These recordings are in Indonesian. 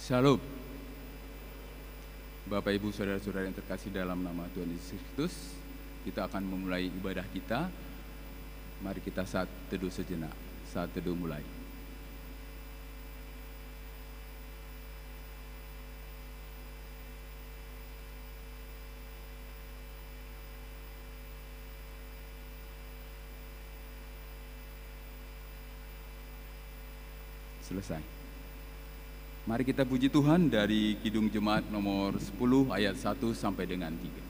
Shalom. Bapak, Ibu, Saudara-saudara yang terkasih dalam nama Tuhan Yesus Kristus, kita akan memulai ibadah kita. Mari kita saat teduh sejenak. Saat teduh mulai. Selesai. Mari kita puji Tuhan dari Kidung Jemaat nomor 10 ayat 1 sampai dengan 3.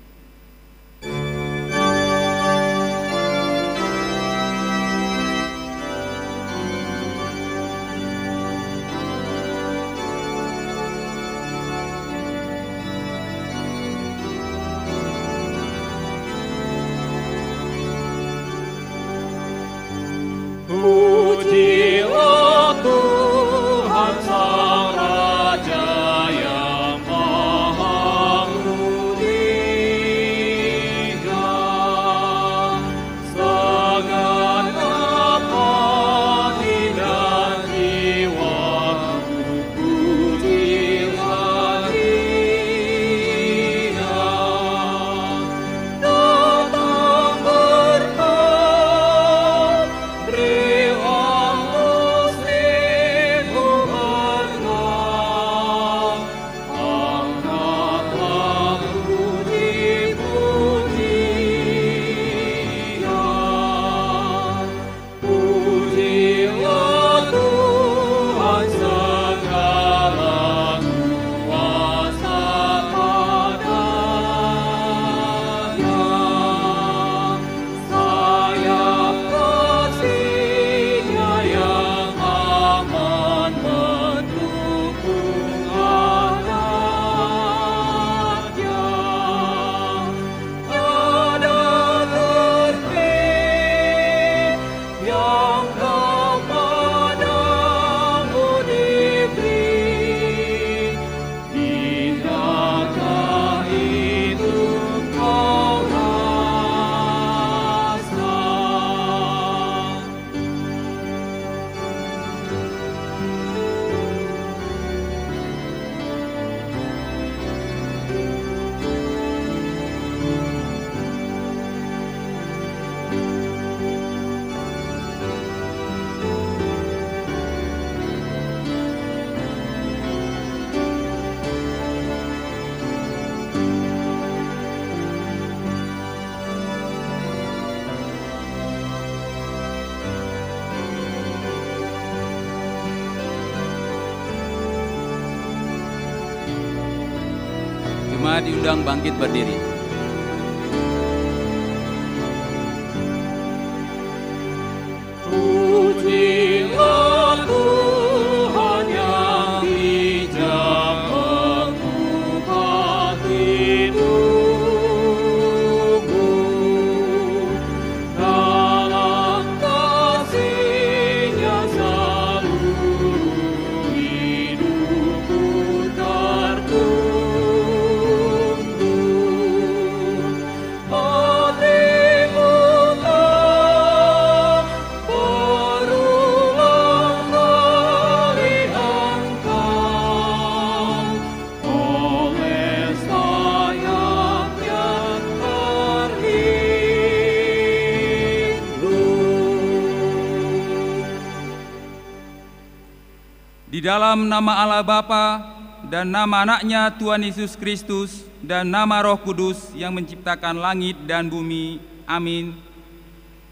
Diundang bangkit berdiri. Pujilah Tuhan yang bijak mengubah hidupmu. Dalam kasih-Nya seluruh hidupku tertuntun. Di dalam nama Allah Bapa dan nama Anaknya Tuhan Yesus Kristus dan nama Roh Kudus yang menciptakan langit dan bumi. Amin.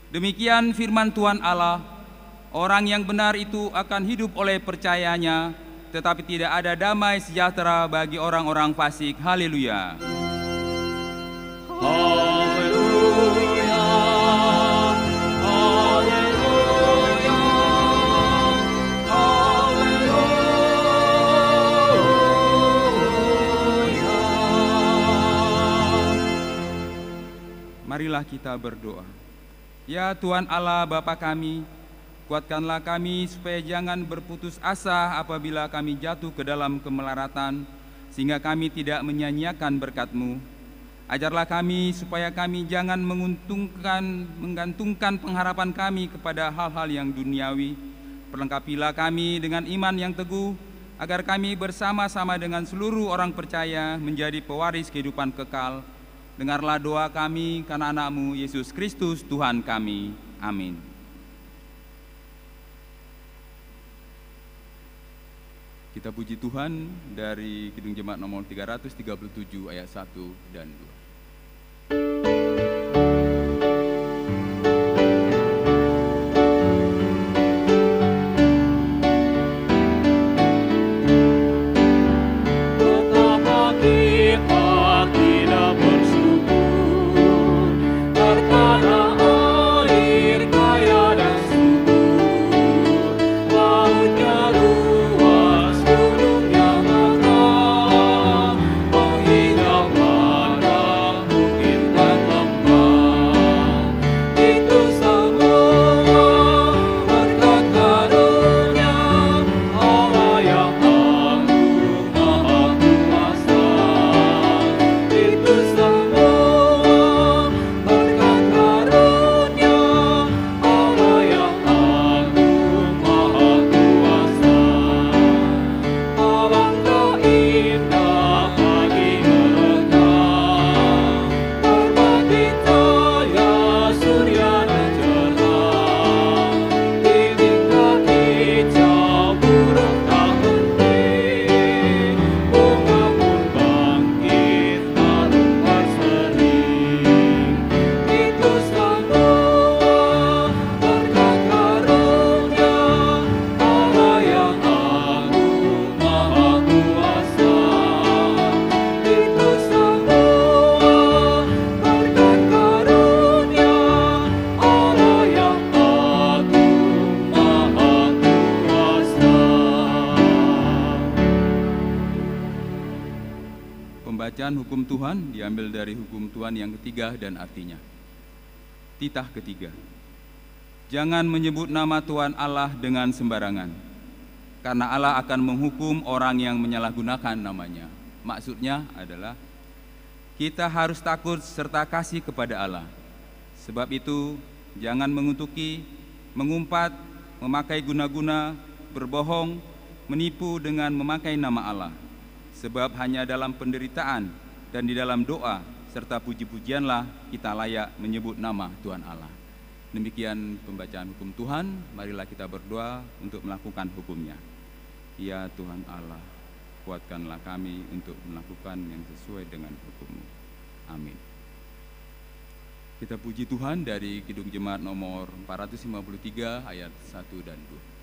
Demikian firman Tuhan Allah, orang yang benar itu akan hidup oleh percayanya, tetapi tidak ada damai sejahtera bagi orang-orang fasik. Haleluya. Marilah kita berdoa. Ya Tuhan Allah Bapa kami, kuatkanlah kami supaya jangan berputus asa apabila kami jatuh ke dalam kemelaratan, sehingga kami tidak menyia-nyiakan berkat-Mu. Ajarlah kami supaya kami jangan menggantungkan pengharapan kami kepada hal-hal yang duniawi. Perlengkapilah kami dengan iman yang teguh, agar kami bersama-sama dengan seluruh orang percaya menjadi pewaris kehidupan kekal. Dengarlah doa kami karena anak-Mu Yesus Kristus Tuhan kami. Amin. Kita puji Tuhan dari Kidung Jemaat nomor 337 ayat 1 dan 2. Pembacaan hukum Tuhan diambil dari hukum Tuhan yang ketiga dan artinya. Titah ketiga. Jangan menyebut nama Tuhan Allah dengan sembarangan, karena Allah akan menghukum orang yang menyalahgunakan namanya. Maksudnya adalah kita harus takut serta kasih kepada Allah. Sebab itu jangan mengutuki, mengumpat, memakai guna-guna, berbohong, menipu dengan memakai nama Allah. Sebab hanya dalam penderitaan dan di dalam doa serta puji-pujianlah kita layak menyebut nama Tuhan Allah. Demikian pembacaan hukum Tuhan, marilah kita berdoa untuk melakukan hukumnya. Ya Tuhan Allah, kuatkanlah kami untuk melakukan yang sesuai dengan hukum-Mu. Amin. Kita puji Tuhan dari Kidung Jemaat nomor 453 ayat 1 dan 2.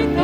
Kita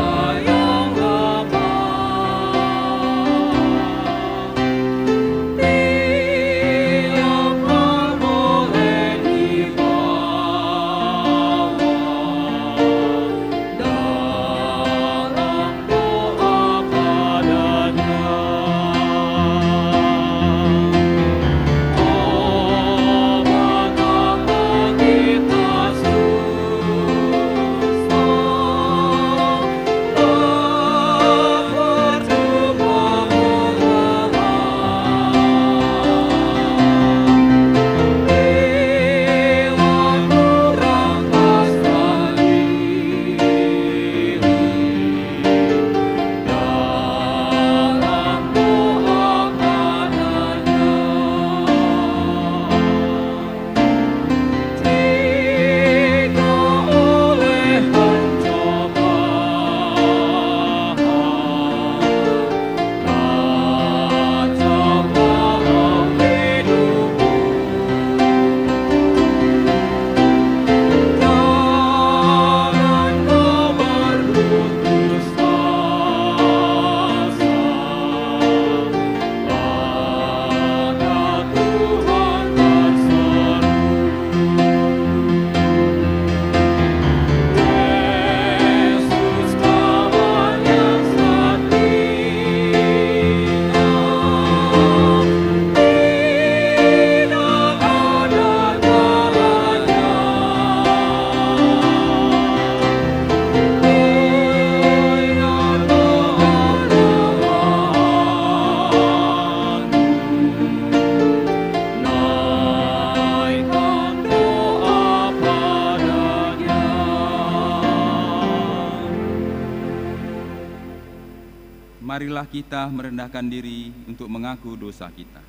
marilah kita merendahkan diri untuk mengaku dosa kita.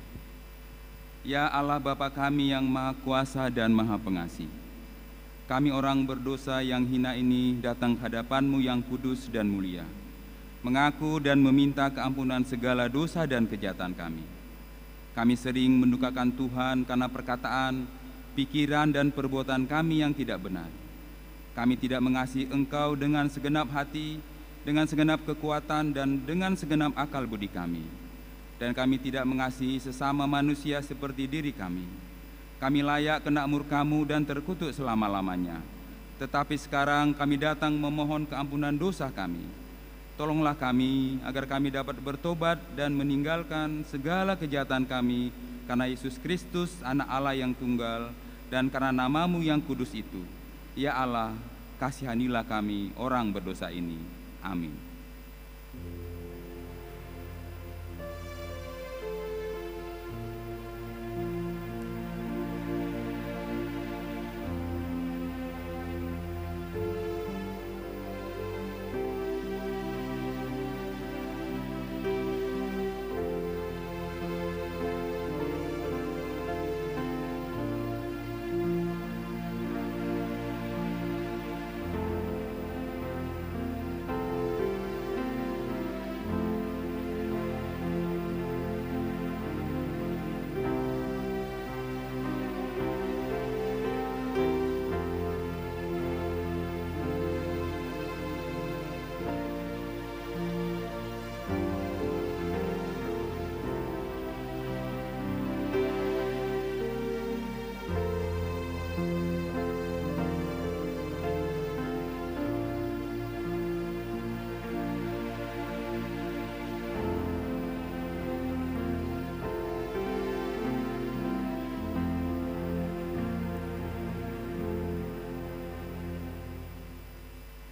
Ya Allah Bapa kami yang Maha Kuasa dan Maha Pengasih, kami orang berdosa yang hina ini datang ke hadapan-Mu yang kudus dan mulia, mengaku dan meminta keampunan segala dosa dan kejahatan kami. Kami sering mendukakan Tuhan karena perkataan, pikiran, dan perbuatan kami yang tidak benar. Kami tidak mengasihi Engkau dengan segenap hati, dengan segenap kekuatan, dan dengan segenap akal budi kami. Dan kami tidak mengasihi sesama manusia seperti diri kami. Kami layak kena murka-Mu dan terkutuk selama-lamanya. Tetapi sekarang kami datang memohon keampunan dosa kami. Tolonglah kami agar kami dapat bertobat dan meninggalkan segala kejahatan kami karena Yesus Kristus, Anak Allah yang tunggal, dan karena nama-Mu yang kudus itu. Ya Allah, kasihanilah kami orang berdosa ini. Amin.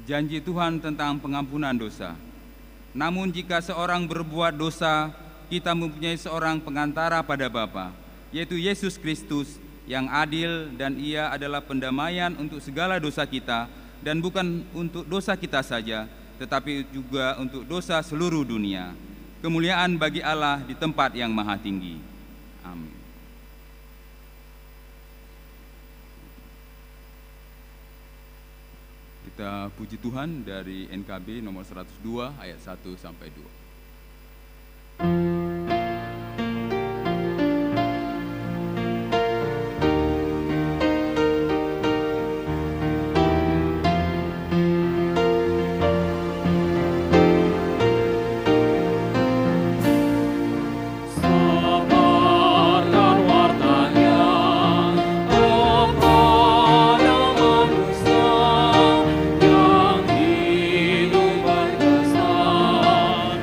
Janji Tuhan tentang pengampunan dosa. Namun jika seorang berbuat dosa, kita mempunyai seorang pengantara pada Bapa, yaitu Yesus Kristus yang adil, dan Ia adalah pendamaian untuk segala dosa kita, dan bukan untuk dosa kita saja, tetapi juga untuk dosa seluruh dunia. Kemuliaan bagi Allah di tempat yang maha tinggi. Amin. Kita puji Tuhan dari NKB nomor 102 ayat 1 sampai 2. Yang hidup berkesan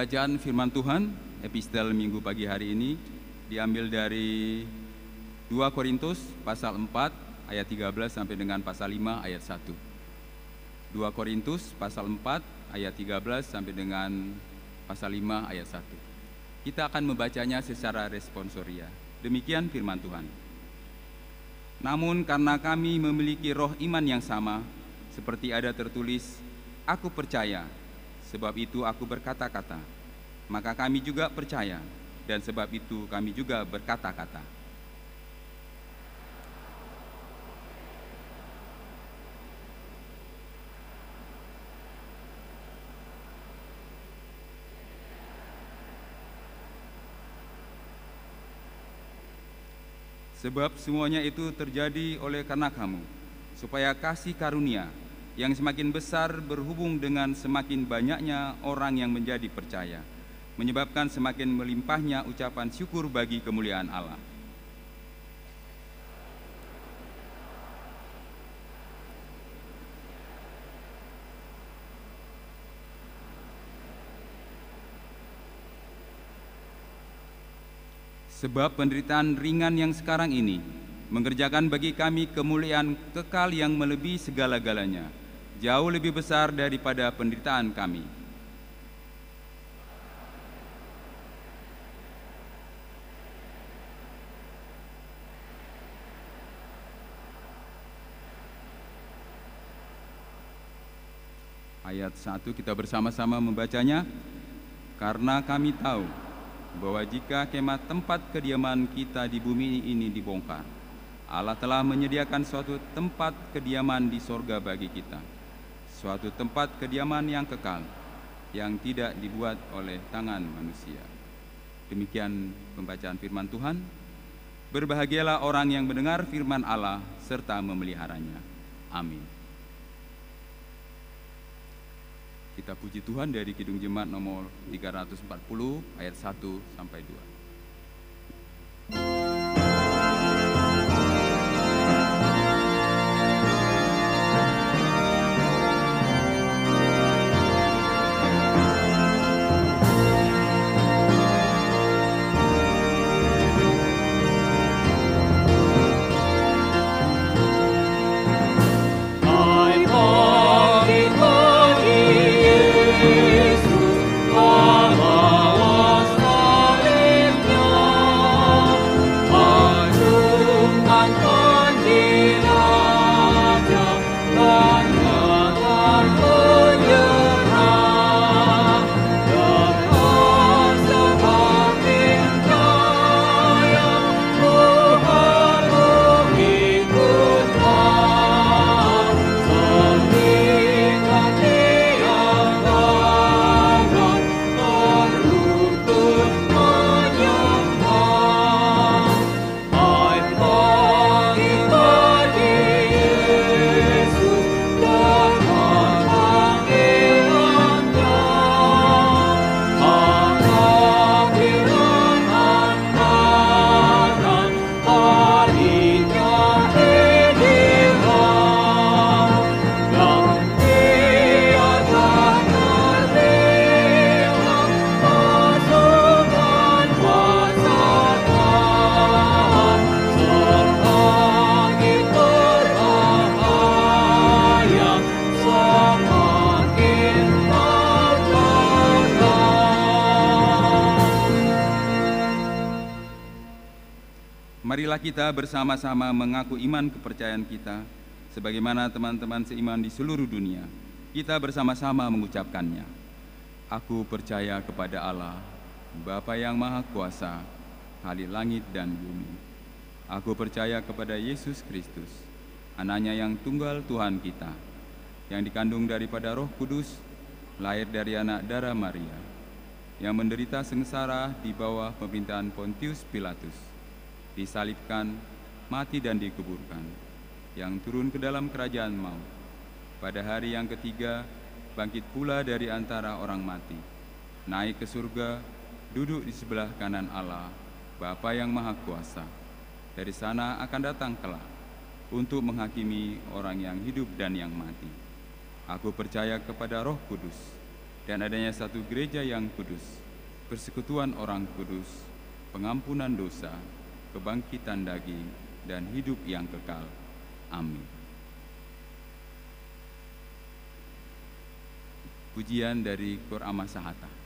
Pembacaan firman Tuhan, epistel Minggu pagi hari ini diambil dari 2 Korintus pasal 4 ayat 13 sampai dengan pasal 5 ayat 1. 2 Korintus pasal 4 ayat 13 sampai dengan pasal 5 ayat 1. Kita akan membacanya secara responsoria. Demikian firman Tuhan. Namun karena kami memiliki roh iman yang sama, seperti ada tertulis, aku percaya, sebab itu aku berkata-kata. Maka kami juga percaya, dan sebab itu kami juga berkata-kata. Sebab semuanya itu terjadi oleh karena kamu, supaya kasih karunia yang semakin besar berhubung dengan semakin banyaknya orang yang menjadi percaya, menyebabkan semakin melimpahnya ucapan syukur bagi kemuliaan Allah. Sebab penderitaan ringan yang sekarang ini mengerjakan bagi kami kemuliaan kekal yang melebihi segala-galanya, jauh lebih besar daripada penderitaan kami. Ayat 1 kita bersama-sama membacanya. Karena kami tahu bahwa jika kemah tempat kediaman kita di bumi ini dibongkar, Allah telah menyediakan suatu tempat kediaman di sorga bagi kita, suatu tempat kediaman yang kekal, yang tidak dibuat oleh tangan manusia. Demikian pembacaan firman Tuhan. Berbahagialah orang yang mendengar firman Allah serta memeliharanya. Amin. Kita puji Tuhan dari Kidung Jemaat nomor 340 ayat 1 sampai 2. Marilah kita bersama-sama mengaku iman kepercayaan kita, sebagaimana teman-teman seiman di seluruh dunia. Kita bersama-sama mengucapkannya. Aku percaya kepada Allah, Bapa yang Maha Kuasa, Khalik langit dan bumi. Aku percaya kepada Yesus Kristus, Anaknya yang tunggal Tuhan kita, yang dikandung daripada Roh Kudus, lahir dari anak darah Maria, yang menderita sengsara di bawah pemerintahan Pontius Pilatus, disalibkan, mati dan dikuburkan, yang turun ke dalam kerajaan maut. Pada hari yang ketiga, bangkit pula dari antara orang mati, naik ke surga, duduk di sebelah kanan Allah, Bapa yang Maha Kuasa. Dari sana akan datang kelak untuk menghakimi orang yang hidup dan yang mati. Aku percaya kepada Roh Kudus, dan adanya satu gereja yang kudus, persekutuan orang kudus, pengampunan dosa, kebangkitan daging, dan hidup yang kekal. Amin. Pujian dari Kor Amasahata.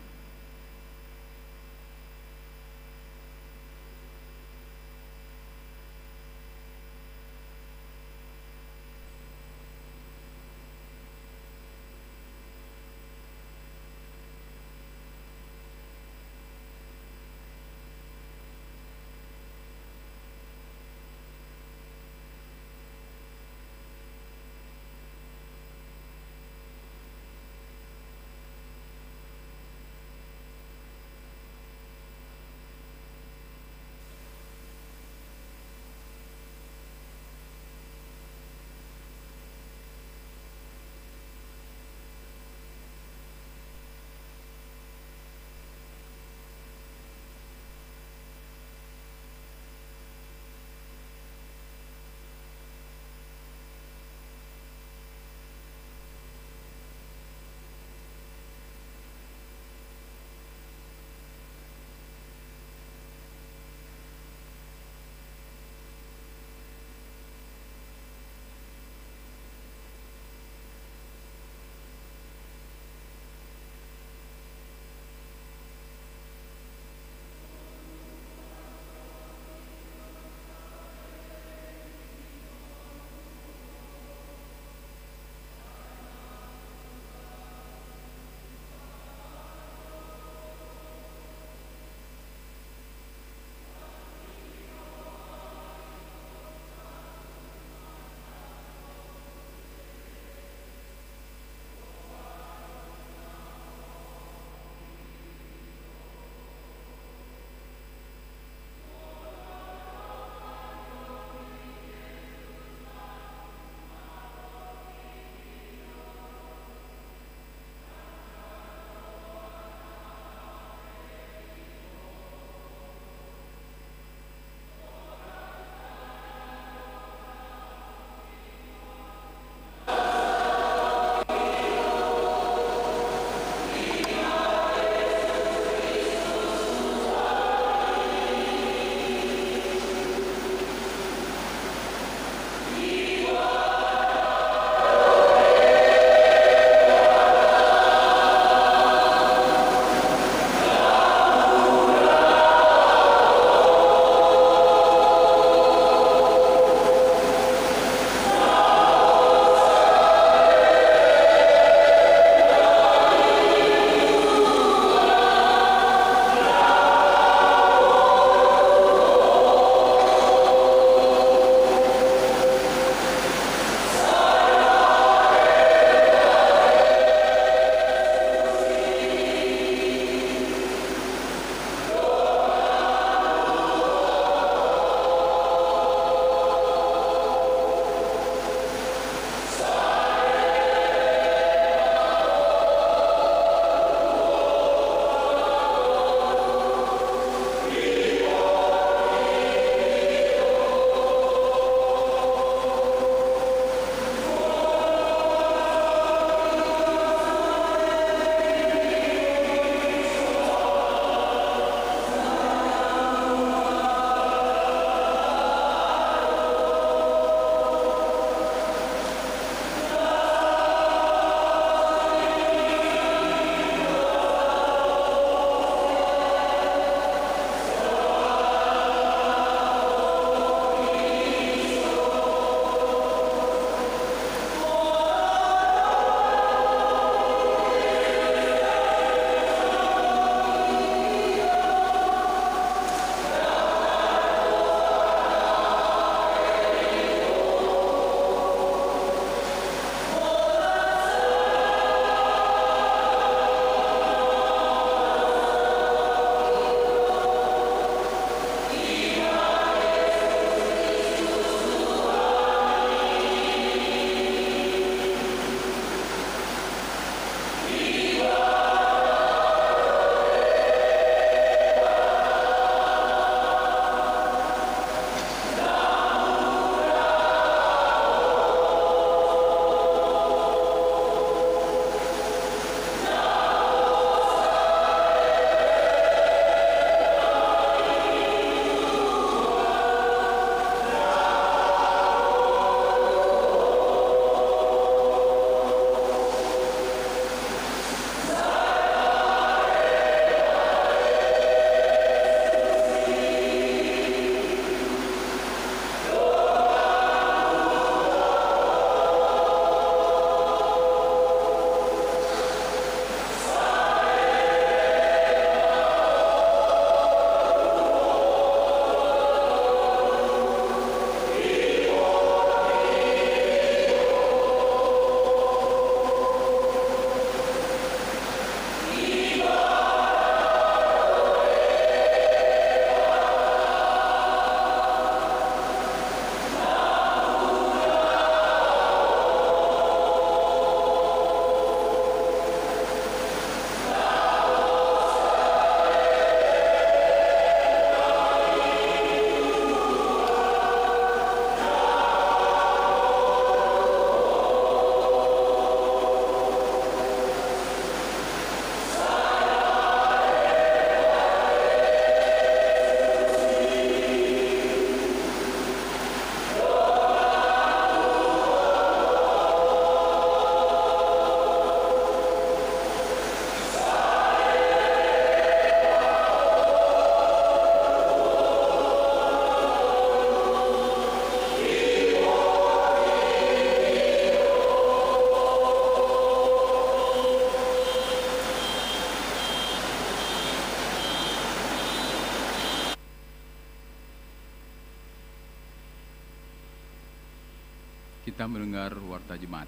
kita mendengar warta jemaat.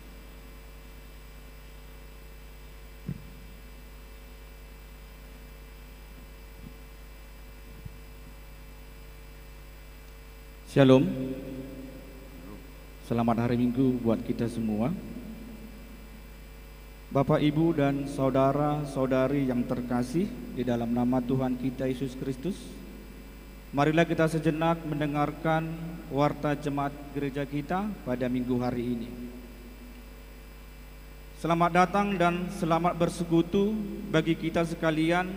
Shalom. Selamat hari Minggu buat kita semua. Bapak, Ibu, dan saudara-saudari yang terkasih di dalam nama Tuhan kita Yesus Kristus, marilah kita sejenak mendengarkan warta jemaat gereja kita pada minggu hari ini. Selamat datang dan selamat bersekutu bagi kita sekalian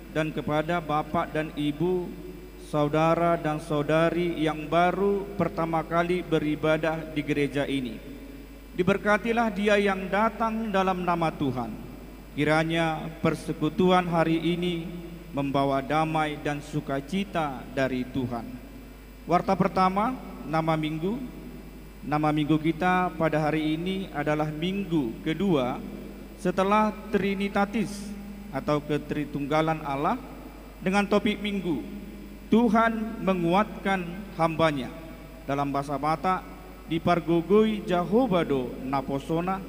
dan kepada Bapak dan Ibu, saudara dan saudari yang baru pertama kali beribadah di gereja ini. Diberkatilah dia yang datang dalam nama Tuhan. Kiranya persekutuan hari ini membawa damai dan sukacita dari Tuhan. Warta pertama, nama minggu. Nama minggu kita pada hari ini adalah minggu kedua setelah Trinitatis atau Ketritunggalan Allah, dengan topik minggu Tuhan menguatkan hambanya. Dalam bahasa Batak dipargogoi Jahobado naposona,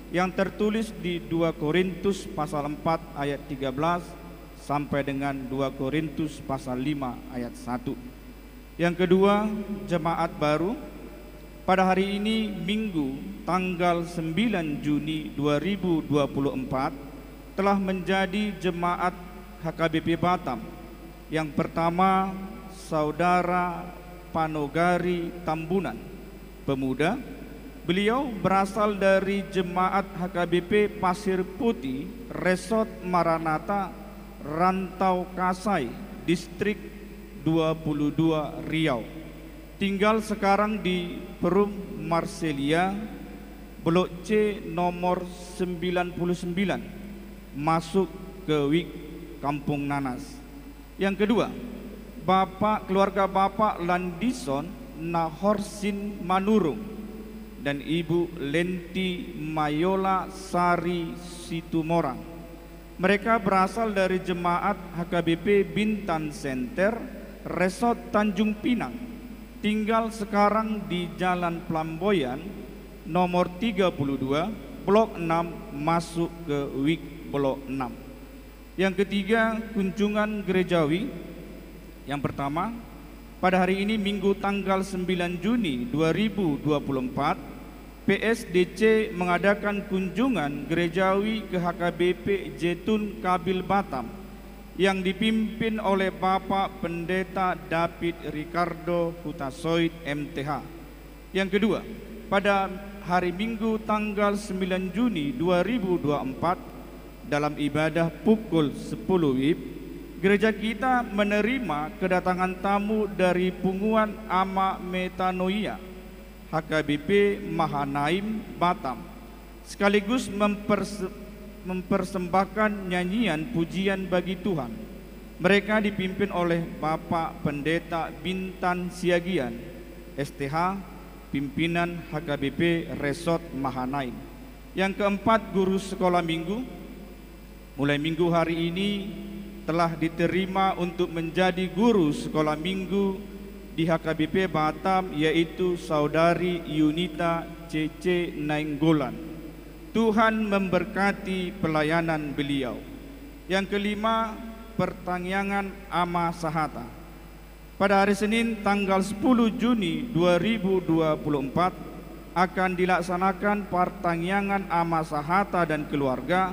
yang tertulis di 2 Korintus pasal 4 ayat 13 sampai dengan 2 Korintus pasal 5 ayat 1. Yang kedua, jemaat baru. Pada hari ini Minggu tanggal 9 Juni 2024 telah menjadi jemaat HKBP Batam. Yang pertama, Saudara Panogari Tambunan, pemuda. Beliau berasal dari jemaat HKBP Pasir Putih, Resort Maranatha, Rantau Kasai, Distrik 22 Riau. Tinggal sekarang di Perum Marselia, Blok C nomor 99, masuk ke Wik Kampung Nanas. Yang kedua, keluarga Bapak Landison Nahorsin Manurung dan Ibu Lenti Mayola Sari Situmorang. Mereka berasal dari jemaat HKBP Bintan Center, Resort Tanjung Pinang. Tinggal sekarang di Jalan Flamboyan nomor 32, Blok 6, masuk ke Wik Blok 6. Yang ketiga, kunjungan gerejawi. Yang pertama, pada hari ini Minggu tanggal 9 Juni 2024, PSDC mengadakan kunjungan gerejawi ke HKBP Jetun Kabil Batam yang dipimpin oleh Bapak Pendeta David Ricardo Hutasoid MTH. Yang kedua, pada hari Minggu tanggal 9 Juni 2024 dalam ibadah pukul 10 WIB, gereja kita menerima kedatangan tamu dari Punguan Ama Metanoia HKBP Mahanaim Batam, sekaligus mempersembahkan nyanyian pujian bagi Tuhan. Mereka dipimpin oleh Bapak Pendeta Bintan Siagian STH, pimpinan HKBP Resort Mahanaim. Yang keempat, guru sekolah minggu. Mulai minggu hari ini telah diterima untuk menjadi guru sekolah minggu di HKBP Batam, yaitu Saudari Yunita CC Nainggolan. Tuhan memberkati pelayanan beliau. Yang kelima, pertangyangan Ama Sahata. Pada hari Senin tanggal 10 Juni 2024 akan dilaksanakan pertangyangan Ama Sahata dan keluarga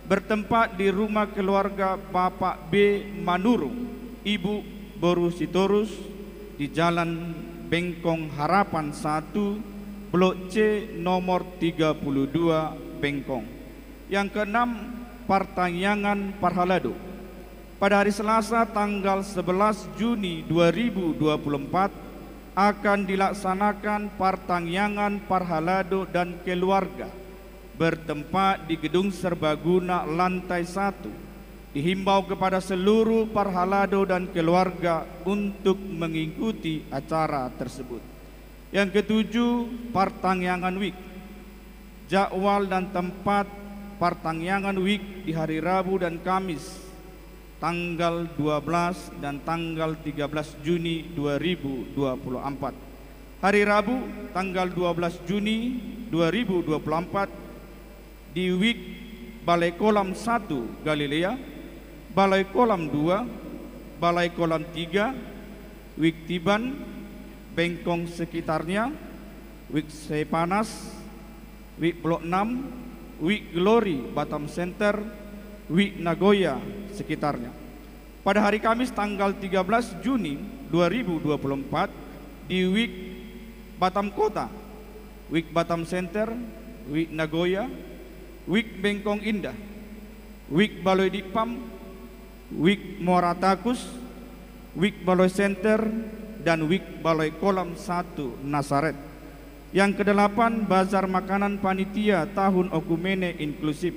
bertempat di rumah keluarga Bapak B. Manurung, Ibu Boru Sitorus, di Jalan Bengkong Harapan 1, Blok C nomor 32 Bengkong. Yang keenam, pertangyangan Parhalado. Pada hari Selasa tanggal 11 Juni 2024 akan dilaksanakan pertangyangan Parhalado dan keluarga bertempat di Gedung Serbaguna lantai 1. Dihimbau kepada seluruh Parhalado dan keluarga untuk mengikuti acara tersebut. Yang ketujuh, pertangyangan Week. Jadwal dan tempat pertangyangan Week di hari Rabu dan Kamis tanggal 12 dan tanggal 13 Juni 2024. Hari Rabu tanggal 12 Juni 2024 di WIK Balai Kolam 1 Galilea, Balai Kolam 2, Balai Kolam 3, WIK Tiban, Bengkong sekitarnya, WIK Sepanas, WIK Blok 6, WIK Glory Batam Center, WIK Nagoya sekitarnya. Pada hari Kamis tanggal 13 Juni 2024 di WIK Batam Kota, WIK Batam Center, WIK Nagoya, WIK Bengkong Indah, WIK Baloi Dipam, WIK Muara Takus, WIK Baloi Center, dan WIK Baloi Kolam 1 Nasaret. Yang ke-8, Bazar Makanan Panitia Tahun Okumene Inklusif.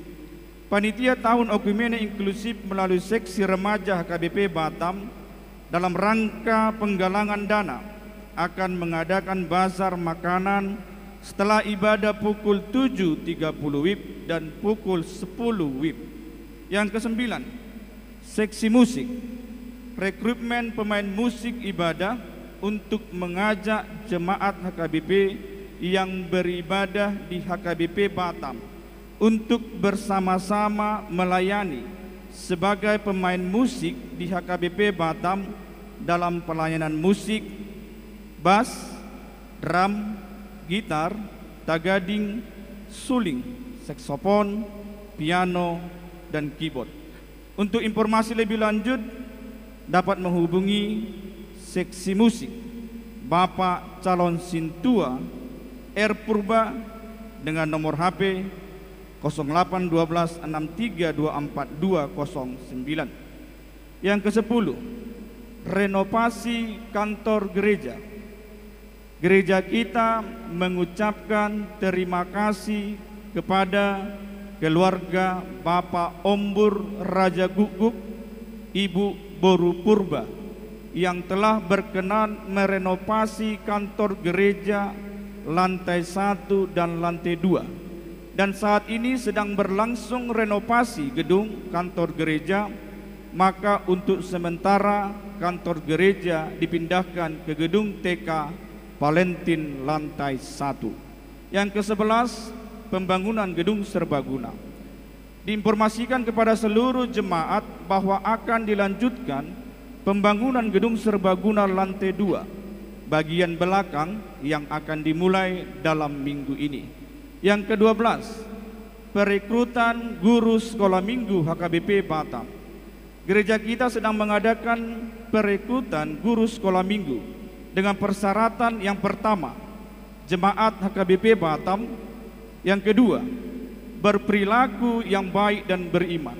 Panitia Tahun Okumene Inklusif melalui Seksi Remaja HKBP Batam dalam rangka penggalangan dana akan mengadakan bazar makanan setelah ibadah pukul 7.30 WIB dan pukul 10 WIB. Yang ke-9, Seksi Musik. Rekrutmen pemain musik ibadah untuk mengajak jemaat HKBP yang beribadah di HKBP Batam untuk bersama-sama melayani sebagai pemain musik di HKBP Batam dalam pelayanan musik, bass, drum, gitar, tagading, suling, saksofon, piano, dan keyboard. Untuk informasi lebih lanjut dapat menghubungi Seksi Musik Bapak Calon Sintua R. Purba dengan nomor HP 0812632429. Yang ke-10, renovasi kantor gereja. Gereja kita mengucapkan terima kasih kepada keluarga Bapak Ombur Raja Guguk, Ibu Boru Purba yang telah berkenan merenovasi kantor gereja lantai 1 dan lantai 2. Dan saat ini sedang berlangsung renovasi gedung kantor gereja, maka untuk sementara kantor gereja dipindahkan ke gedung TK Valentin lantai 1. Yang ke-11, pembangunan gedung serbaguna. Diinformasikan kepada seluruh jemaat bahwa akan dilanjutkan pembangunan gedung serbaguna lantai 2 bagian belakang yang akan dimulai dalam minggu ini. Yang ke-12, perekrutan guru sekolah minggu HKBP Batam. Gereja kita sedang mengadakan perekrutan guru sekolah minggu dengan persyaratan yang pertama, jemaat HKBP Batam. Yang kedua, berperilaku yang baik dan beriman.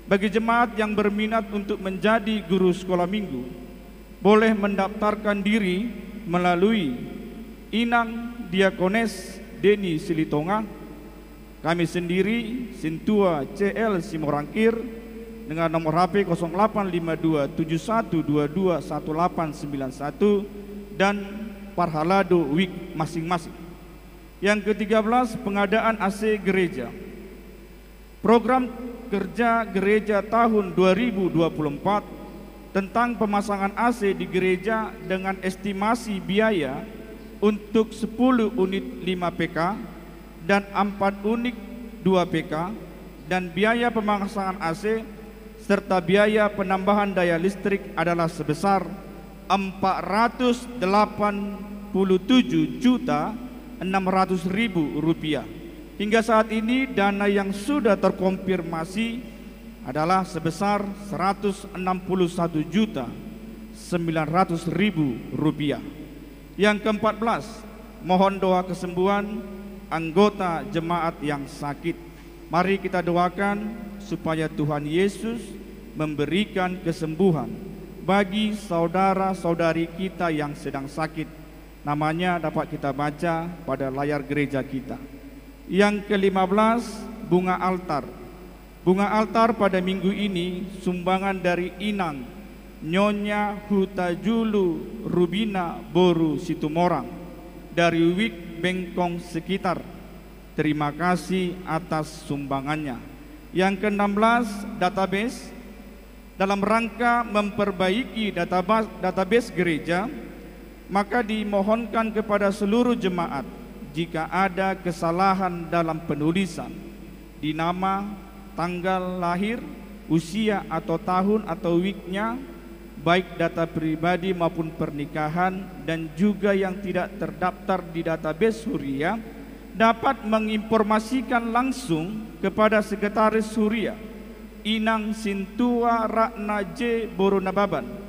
Bagi jemaat yang berminat untuk menjadi guru sekolah minggu, boleh mendaftarkan diri melalui Inang Diakones Deni Silitonga, kami sendiri Sintua CL Simorangkir dengan nomor HP 085271221891 dan Parhalado WIK masing-masing. Yang ke-13, pengadaan AC gereja. Program kerja gereja tahun 2024 tentang pemasangan AC di gereja dengan estimasi biaya untuk 10 unit 5 PK dan 4 unit 2 PK dan biaya pemasangan AC serta biaya penambahan daya listrik adalah sebesar Rp487.600.000. Hingga saat ini dana yang sudah terkonfirmasi adalah sebesar Rp161.900.000. Yang ke-14, mohon doa kesembuhan anggota jemaat yang sakit. Mari kita doakan supaya Tuhan Yesus memberikan kesembuhan bagi saudara-saudari kita yang sedang sakit. Namanya dapat kita baca pada layar gereja kita. Yang ke-15, bunga altar. Bunga altar pada minggu ini sumbangan dari Inang Nyonya Hutajulu Rubina Boru Situmorang dari WIK Bengkong sekitar. Terima kasih atas sumbangannya. Yang ke-16, database. Dalam rangka memperbaiki database gereja, maka dimohonkan kepada seluruh jemaat jika ada kesalahan dalam penulisan di nama, tanggal lahir, usia atau tahun atau weeknya, baik data pribadi maupun pernikahan, dan juga yang tidak terdaftar di database Huria, dapat menginformasikan langsung kepada Sekretaris Huria Inang Sintua Rakna J. Boronababan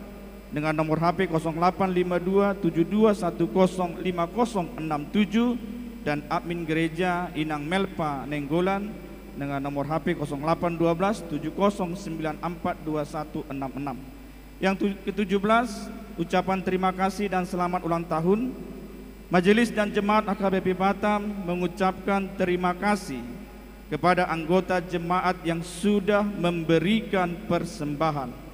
dengan nomor HP 085272105067 dan admin gereja Inang Melpa Nenggolan dengan nomor HP 081270942166. Yang ke-17, ucapan terima kasih dan selamat ulang tahun. Majelis dan Jemaat HKBP Batam mengucapkan terima kasih kepada anggota jemaat yang sudah memberikan persembahan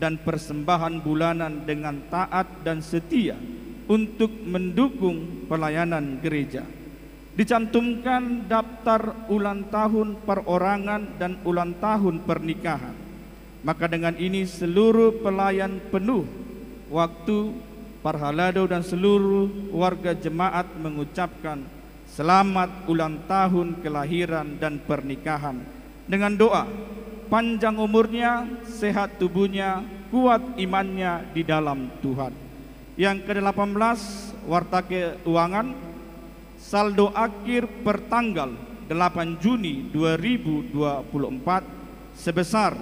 dan persembahan bulanan dengan taat dan setia untuk mendukung pelayanan gereja. Dicantumkan daftar ulang tahun perorangan dan ulang tahun pernikahan. Maka dengan ini seluruh pelayan penuh waktu Parhalado dan seluruh warga jemaat mengucapkan selamat ulang tahun kelahiran dan pernikahan dengan doa panjang umurnya, sehat tubuhnya, kuat imannya di dalam Tuhan. Yang ke-18, warta keuangan, saldo akhir pertanggal 8 Juni 2024 sebesar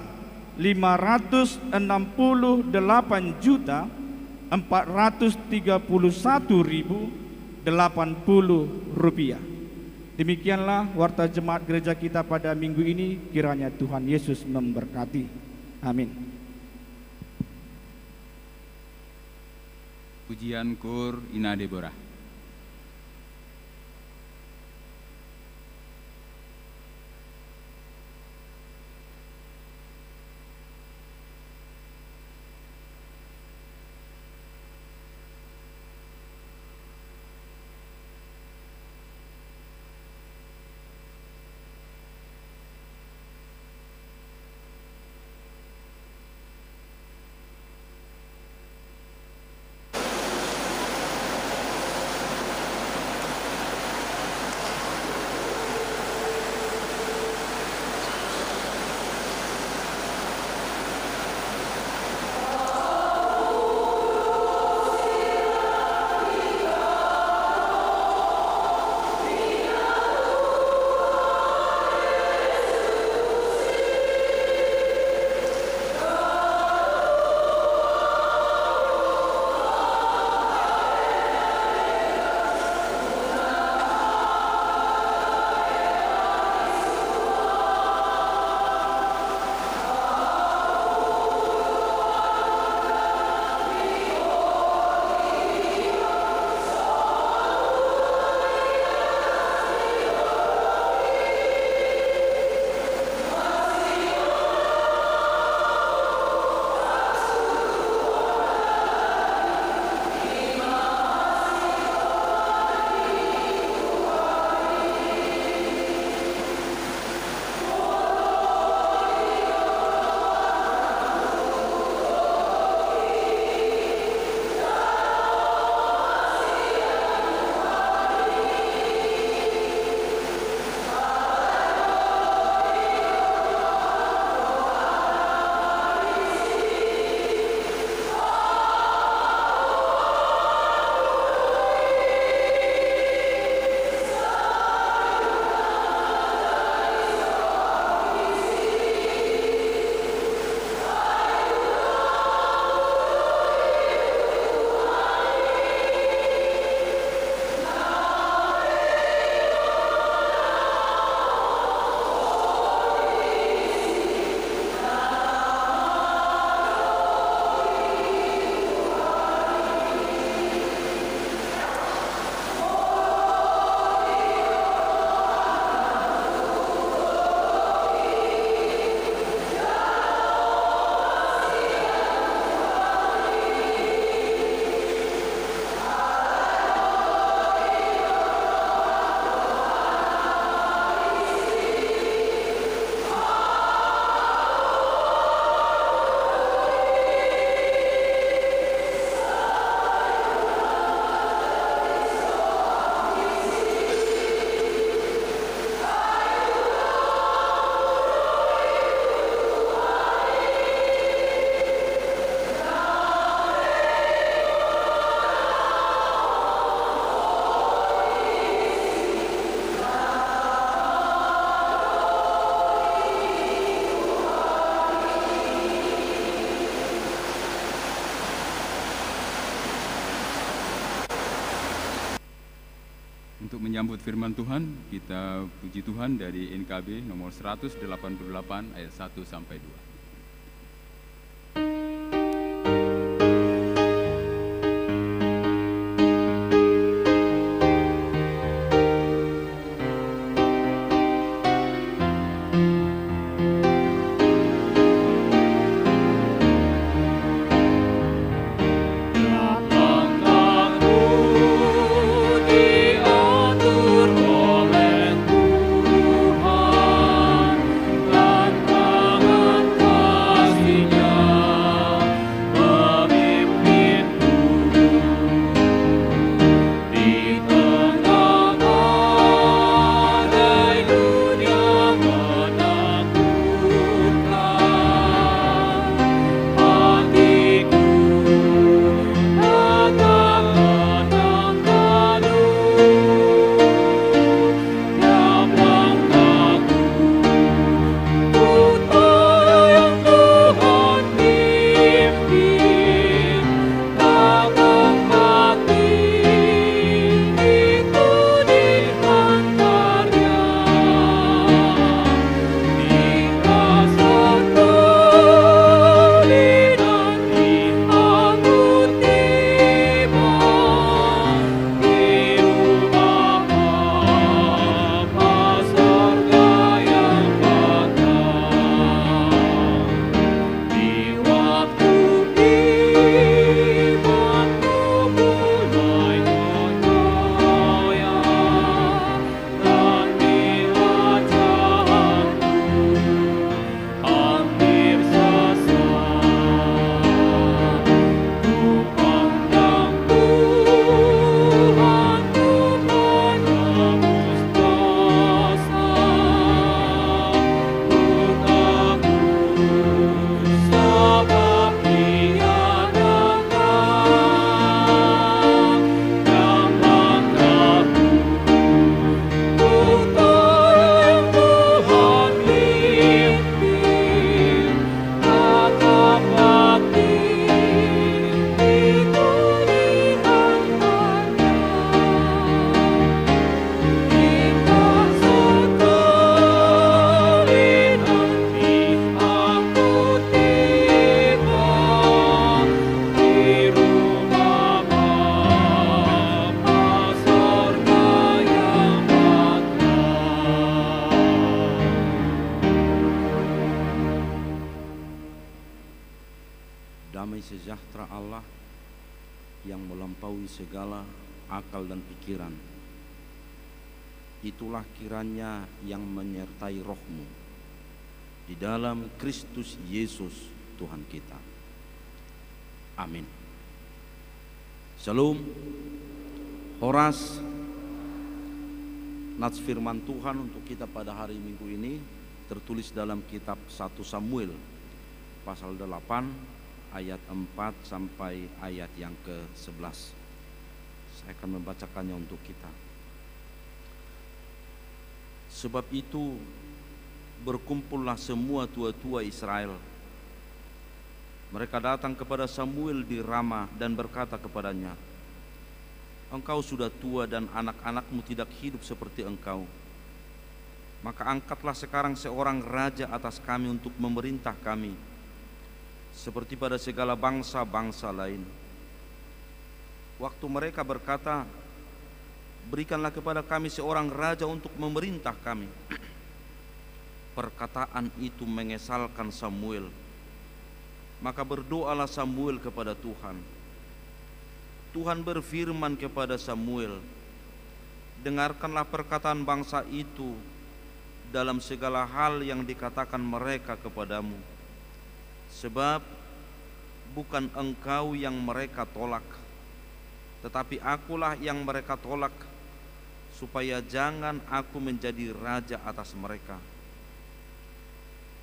568.431.080 rupiah. Demikianlah warta jemaat gereja kita pada minggu ini. Kiranya Tuhan Yesus memberkati. Amin. Pujian Kur Ina Deborah. menyambut firman Tuhan, kita puji Tuhan dari NKB nomor 188 ayat 1 sampai 2. Damai sejahtera Allah yang melampaui segala akal dan pikiran, itulah kiranya yang menyertai rohmu di dalam Kristus Yesus Tuhan kita. Amin. Shalom. Horas. Nats firman Tuhan untuk kita pada hari Minggu ini tertulis dalam kitab 1 Samuel pasal 8 ayat 4 sampai ayat yang ke-11. Saya akan membacakannya untuk kita. Sebab itu berkumpullah semua tua-tua Israel. Mereka datang kepada Samuel di Rama dan berkata kepadanya, "Engkau sudah tua dan anak-anakmu tidak hidup seperti engkau. Maka angkatlah sekarang seorang raja atas kami untuk memerintah kami, seperti pada segala bangsa-bangsa lain." Waktu mereka berkata, "Berikanlah kepada kami seorang raja untuk memerintah kami," perkataan itu mengesalkan Samuel. Maka berdoalah Samuel kepada Tuhan. Tuhan berfirman kepada Samuel, "Dengarkanlah perkataan bangsa itu dalam segala hal yang dikatakan mereka kepadamu. Sebab bukan engkau yang mereka tolak, tetapi akulah yang mereka tolak, supaya jangan aku menjadi raja atas mereka.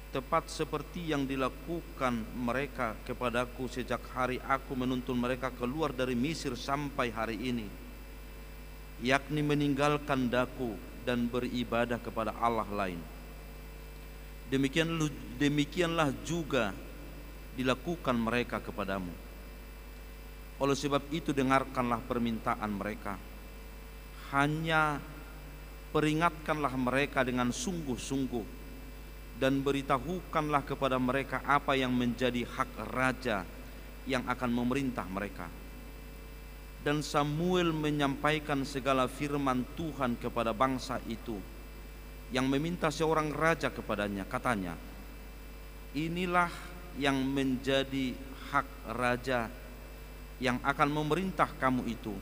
Tepat seperti yang dilakukan mereka kepadaku sejak hari aku menuntun mereka keluar dari Mesir sampai hari ini, yakni meninggalkan daku dan beribadah kepada Allah lain. Demikianlah juga dilakukan mereka kepadamu. Oleh sebab itu dengarkanlah permintaan mereka. Hanya Peringatkanlah mereka dengan sungguh-sungguh dan beritahukanlah kepada mereka apa yang menjadi hak raja yang akan memerintah mereka. Dan Samuel menyampaikan segala firman Tuhan kepada bangsa itu yang meminta seorang raja kepadanya. Katanya, inilah yang menjadi hak raja yang akan memerintah kamu itu.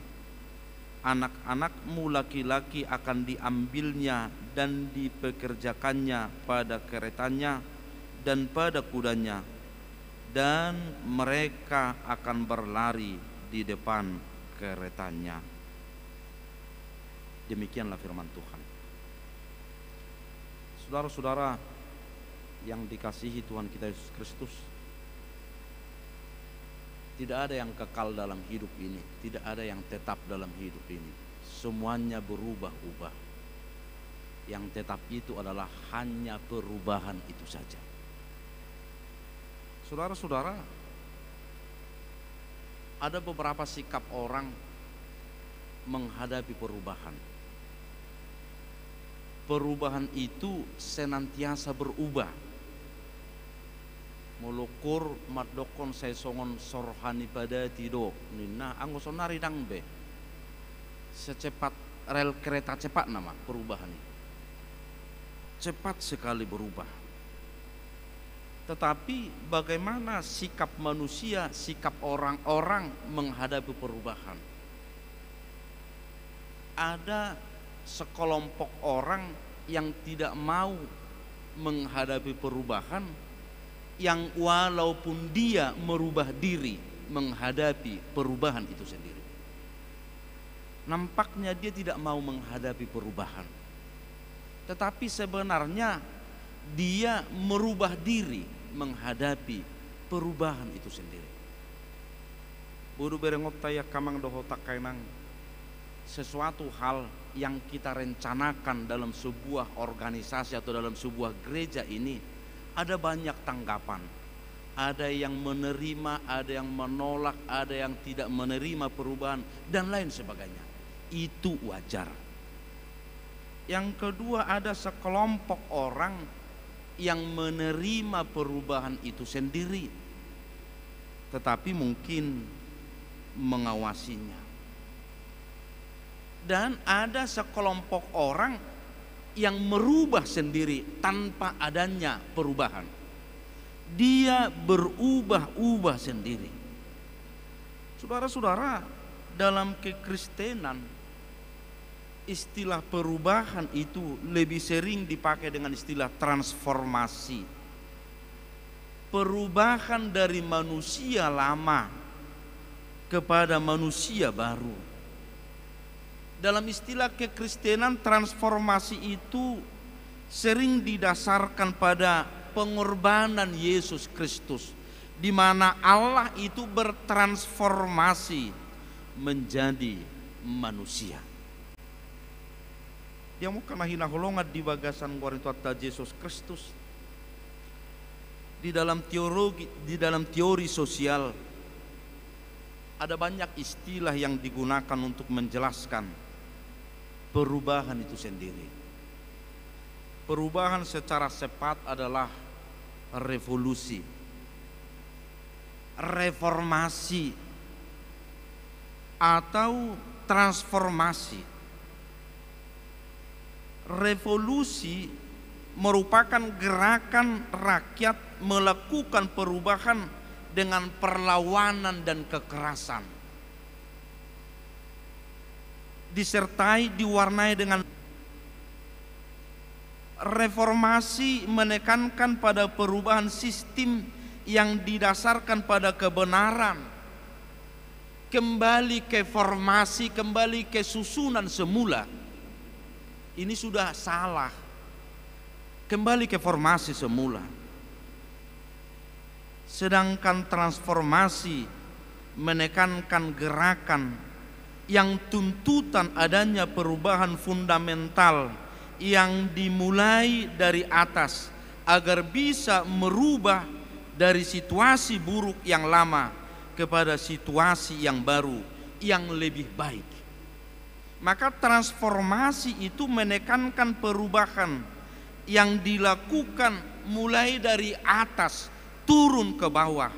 Anak-anakmu laki-laki akan diambilnya dan dipekerjakannya pada keretanya dan pada kudanya, dan mereka akan berlari di depan keretanya. Demikianlah firman Tuhan. Saudara-saudara yang dikasihi Tuhan kita Yesus Kristus, tidak ada yang kekal dalam hidup ini, tidak ada yang tetap dalam hidup ini. Semuanya berubah-ubah. Yang tetap itu adalah hanya perubahan itu saja. Saudara-saudara, ada beberapa sikap orang menghadapi perubahan. Perubahan itu senantiasa berubah. Mulukur madokon saya songon sorhani pada tido nina angosonari dang be secepat rel kereta cepat nama perubahan ini cepat sekali berubah. Tetapi bagaimana sikap manusia, sikap orang-orang menghadapi perubahan? Ada sekelompok orang yang tidak mau menghadapi perubahan, yang walaupun dia merubah diri menghadapi perubahan itu sendiri, nampaknya dia tidak mau menghadapi perubahan, tetapi sebenarnya dia merubah diri menghadapi perubahan itu sendiri. Bodo berengop taya kamang doho takainang, sesuatu hal yang kita rencanakan dalam sebuah organisasi atau dalam sebuah gereja ini, ada banyak tanggapan. Ada yang menerima, ada yang menolak, ada yang tidak menerima perubahan, dan lain sebagainya. Itu wajar. Yang kedua, ada sekelompok orang yang menerima perubahan itu sendiri, tetapi mungkin mengawasinya. Dan ada sekelompok orang yang merubah sendiri tanpa adanya perubahan. Dia berubah-ubah sendiri. Saudara-saudara, dalam kekristenan istilah perubahan itu lebih sering dipakai dengan istilah transformasi. Perubahan dari manusia lama kepada manusia baru. Dalam istilah kekristenan, transformasi itu sering didasarkan pada pengorbanan Yesus Kristus, di mana Allah itu bertransformasi menjadi manusia. Dia mau kena hinaholongat di bagasan Korintuata Yesus Kristus. Di dalam teori sosial ada banyak istilah yang digunakan untuk menjelaskan perubahan itu sendiri. Perubahan secara cepat adalah revolusi, reformasi, atau transformasi. Revolusi merupakan gerakan rakyat melakukan perubahan dengan perlawanan dan kekerasan, diwarnai dengan reformasi, menekankan pada perubahan sistem yang didasarkan pada kebenaran, kembali ke formasi, kembali ke susunan semula. Ini sudah salah, kembali ke formasi semula. Sedangkan transformasi menekankan gerakan yang tuntutan adanya perubahan fundamental yang dimulai dari atas agar bisa merubah dari situasi buruk yang lama kepada situasi yang baru yang lebih baik. Maka transformasi itu menekankan perubahan yang dilakukan mulai dari atas turun ke bawah.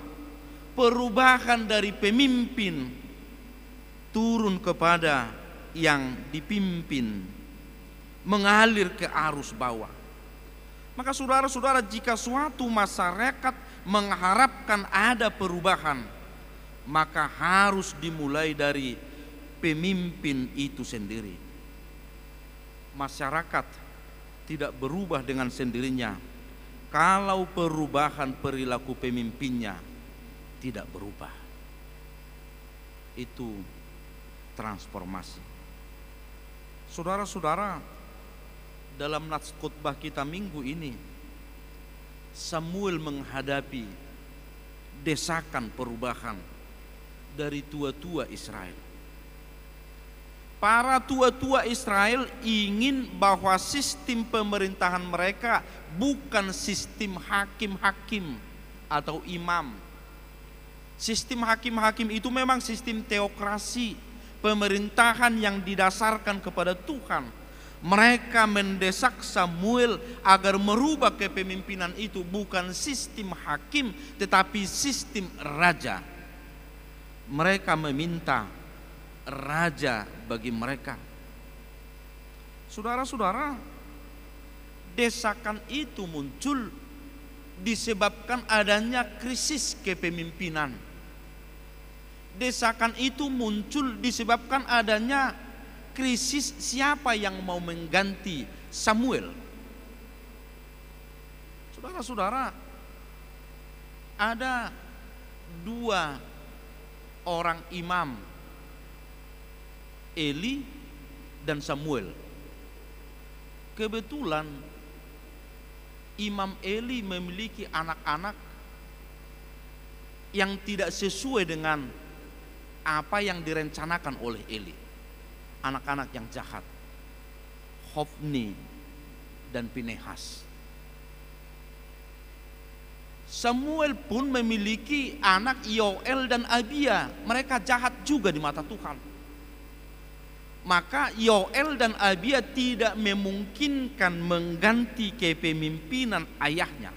Perubahan dari pemimpin turun kepada yang dipimpin, mengalir ke arus bawah. Maka saudara-saudara, jika suatu masyarakat mengharapkan ada perubahan, maka harus dimulai dari pemimpin itu sendiri. Masyarakat tidak berubah dengan sendirinya kalau perubahan perilaku pemimpinnya tidak berubah. Itu transformasi. Saudara-saudara, dalam nats khotbah kita minggu ini, Samuel menghadapi desakan perubahan dari tua-tua Israel. Para tua-tua Israel ingin bahwa sistem pemerintahan mereka bukan sistem hakim-hakim atau imam. Sistem hakim-hakim itu memang sistem teokrasi, pemerintahan yang didasarkan kepada Tuhan. Mereka mendesak Samuel agar merubah kepemimpinan itu bukan sistem hakim tetapi sistem raja. Mereka meminta raja bagi mereka. Saudara-saudara, desakan itu muncul disebabkan adanya krisis kepemimpinan. Desakan itu muncul disebabkan adanya krisis siapa yang mau mengganti Samuel. Saudara-saudara, ada dua orang imam, Eli dan Samuel. Kebetulan Imam Eli memiliki anak-anak yang tidak sesuai dengan apa yang direncanakan oleh Eli. Anak-anak yang jahat, Hofni dan Pinehas. Samuel pun memiliki anak Yoel dan Abia. Mereka jahat juga di mata Tuhan. Maka Yoel dan Abia tidak memungkinkan mengganti kepemimpinan ayahnya.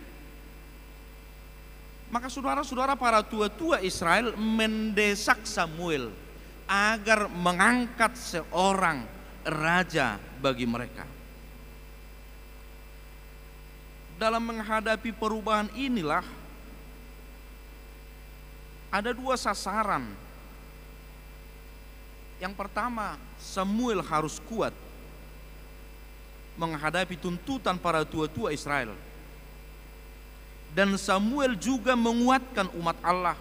Maka saudara-saudara, para tua-tua Israel mendesak Samuel agar mengangkat seorang raja bagi mereka. Dalam menghadapi perubahan inilah ada dua sasaran. Yang pertama, Samuel harus kuat menghadapi tuntutan para tua-tua Israel. Dan Samuel juga menguatkan umat Allah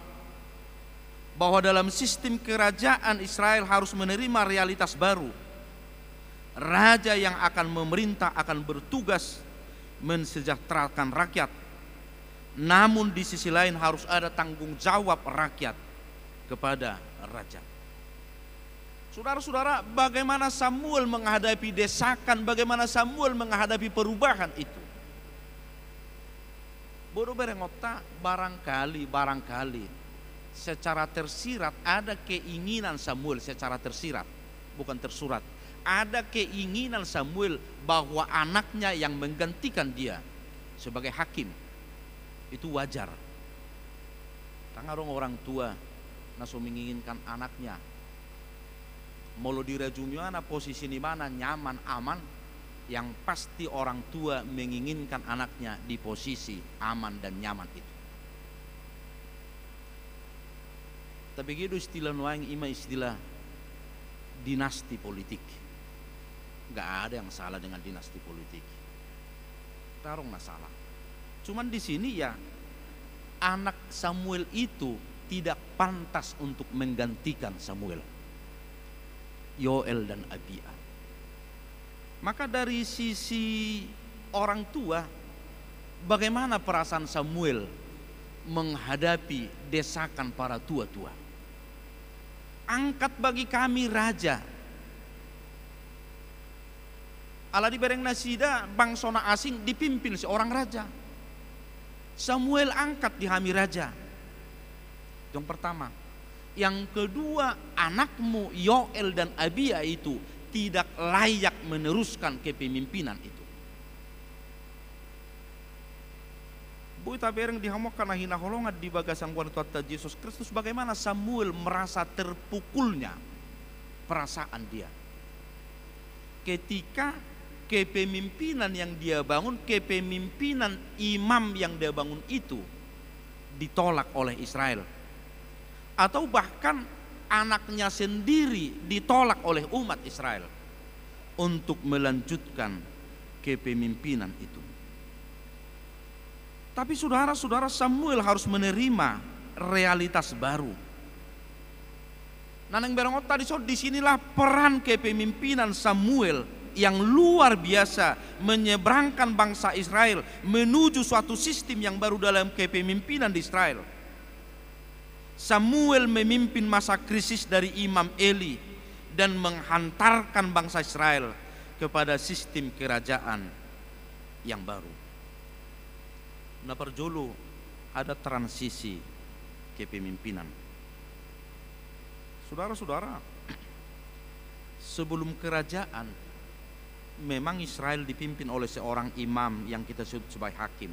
bahwa dalam sistem kerajaan Israel harus menerima realitas baru. Raja yang akan memerintah akan bertugas mensejahterakan rakyat. Namun di sisi lain harus ada tanggung jawab rakyat kepada raja. Saudara-saudara, bagaimana Samuel menghadapi desakan, bagaimana Samuel menghadapi perubahan itu? Bodoh berengota, barangkali secara tersirat ada keinginan Samuel, secara tersirat, bukan tersurat. Ada keinginan Samuel bahwa anaknya yang menggantikan dia sebagai hakim. Itu wajar. Tangarong orang tua naso menginginkan anaknya molo dirajumyana posisi di mana nyaman, aman, yang pasti orang tua menginginkan anaknya di posisi aman dan nyaman itu. Tapi gitu istilah nuang ima istilah dinasti politik. Gak ada yang salah dengan dinasti politik. Tarong masalah. Cuman di sini ya anak Samuel itu tidak pantas untuk menggantikan Samuel. Yoel dan Abia. Maka dari sisi orang tua, bagaimana perasaan Samuel menghadapi desakan para tua-tua? Angkat bagi kami raja. Ala di bereng nasida bangsona asing dipimpin seorang raja. Samuel angkat di hami raja. Yang pertama. Yang kedua, anakmu Yoel dan Abia itu tidak layak meneruskan kepemimpinan itu. Buita bereng dihamokkan hina holongan di bagasang Tuhan Yesus Kristus, bagaimana Samuel merasa terpukulnya perasaan dia ketika kepemimpinan yang dia bangun, kepemimpinan imam yang dia bangun itu ditolak oleh Israel, atau bahkan anaknya sendiri ditolak oleh umat Israel untuk melanjutkan kepemimpinan itu. Tapi saudara-saudara, Samuel harus menerima realitas baru. Nanang berangot tadi, disinilah peran kepemimpinan Samuel yang luar biasa menyeberangkan bangsa Israel menuju suatu sistem yang baru dalam kepemimpinan di Israel. Samuel memimpin masa krisis dari Imam Eli dan menghantarkan bangsa Israel kepada sistem kerajaan yang baru. Nah, perjolo ada transisi kepemimpinan. Saudara-saudara, sebelum kerajaan memang Israel dipimpin oleh seorang imam yang kita sebut sebagai hakim.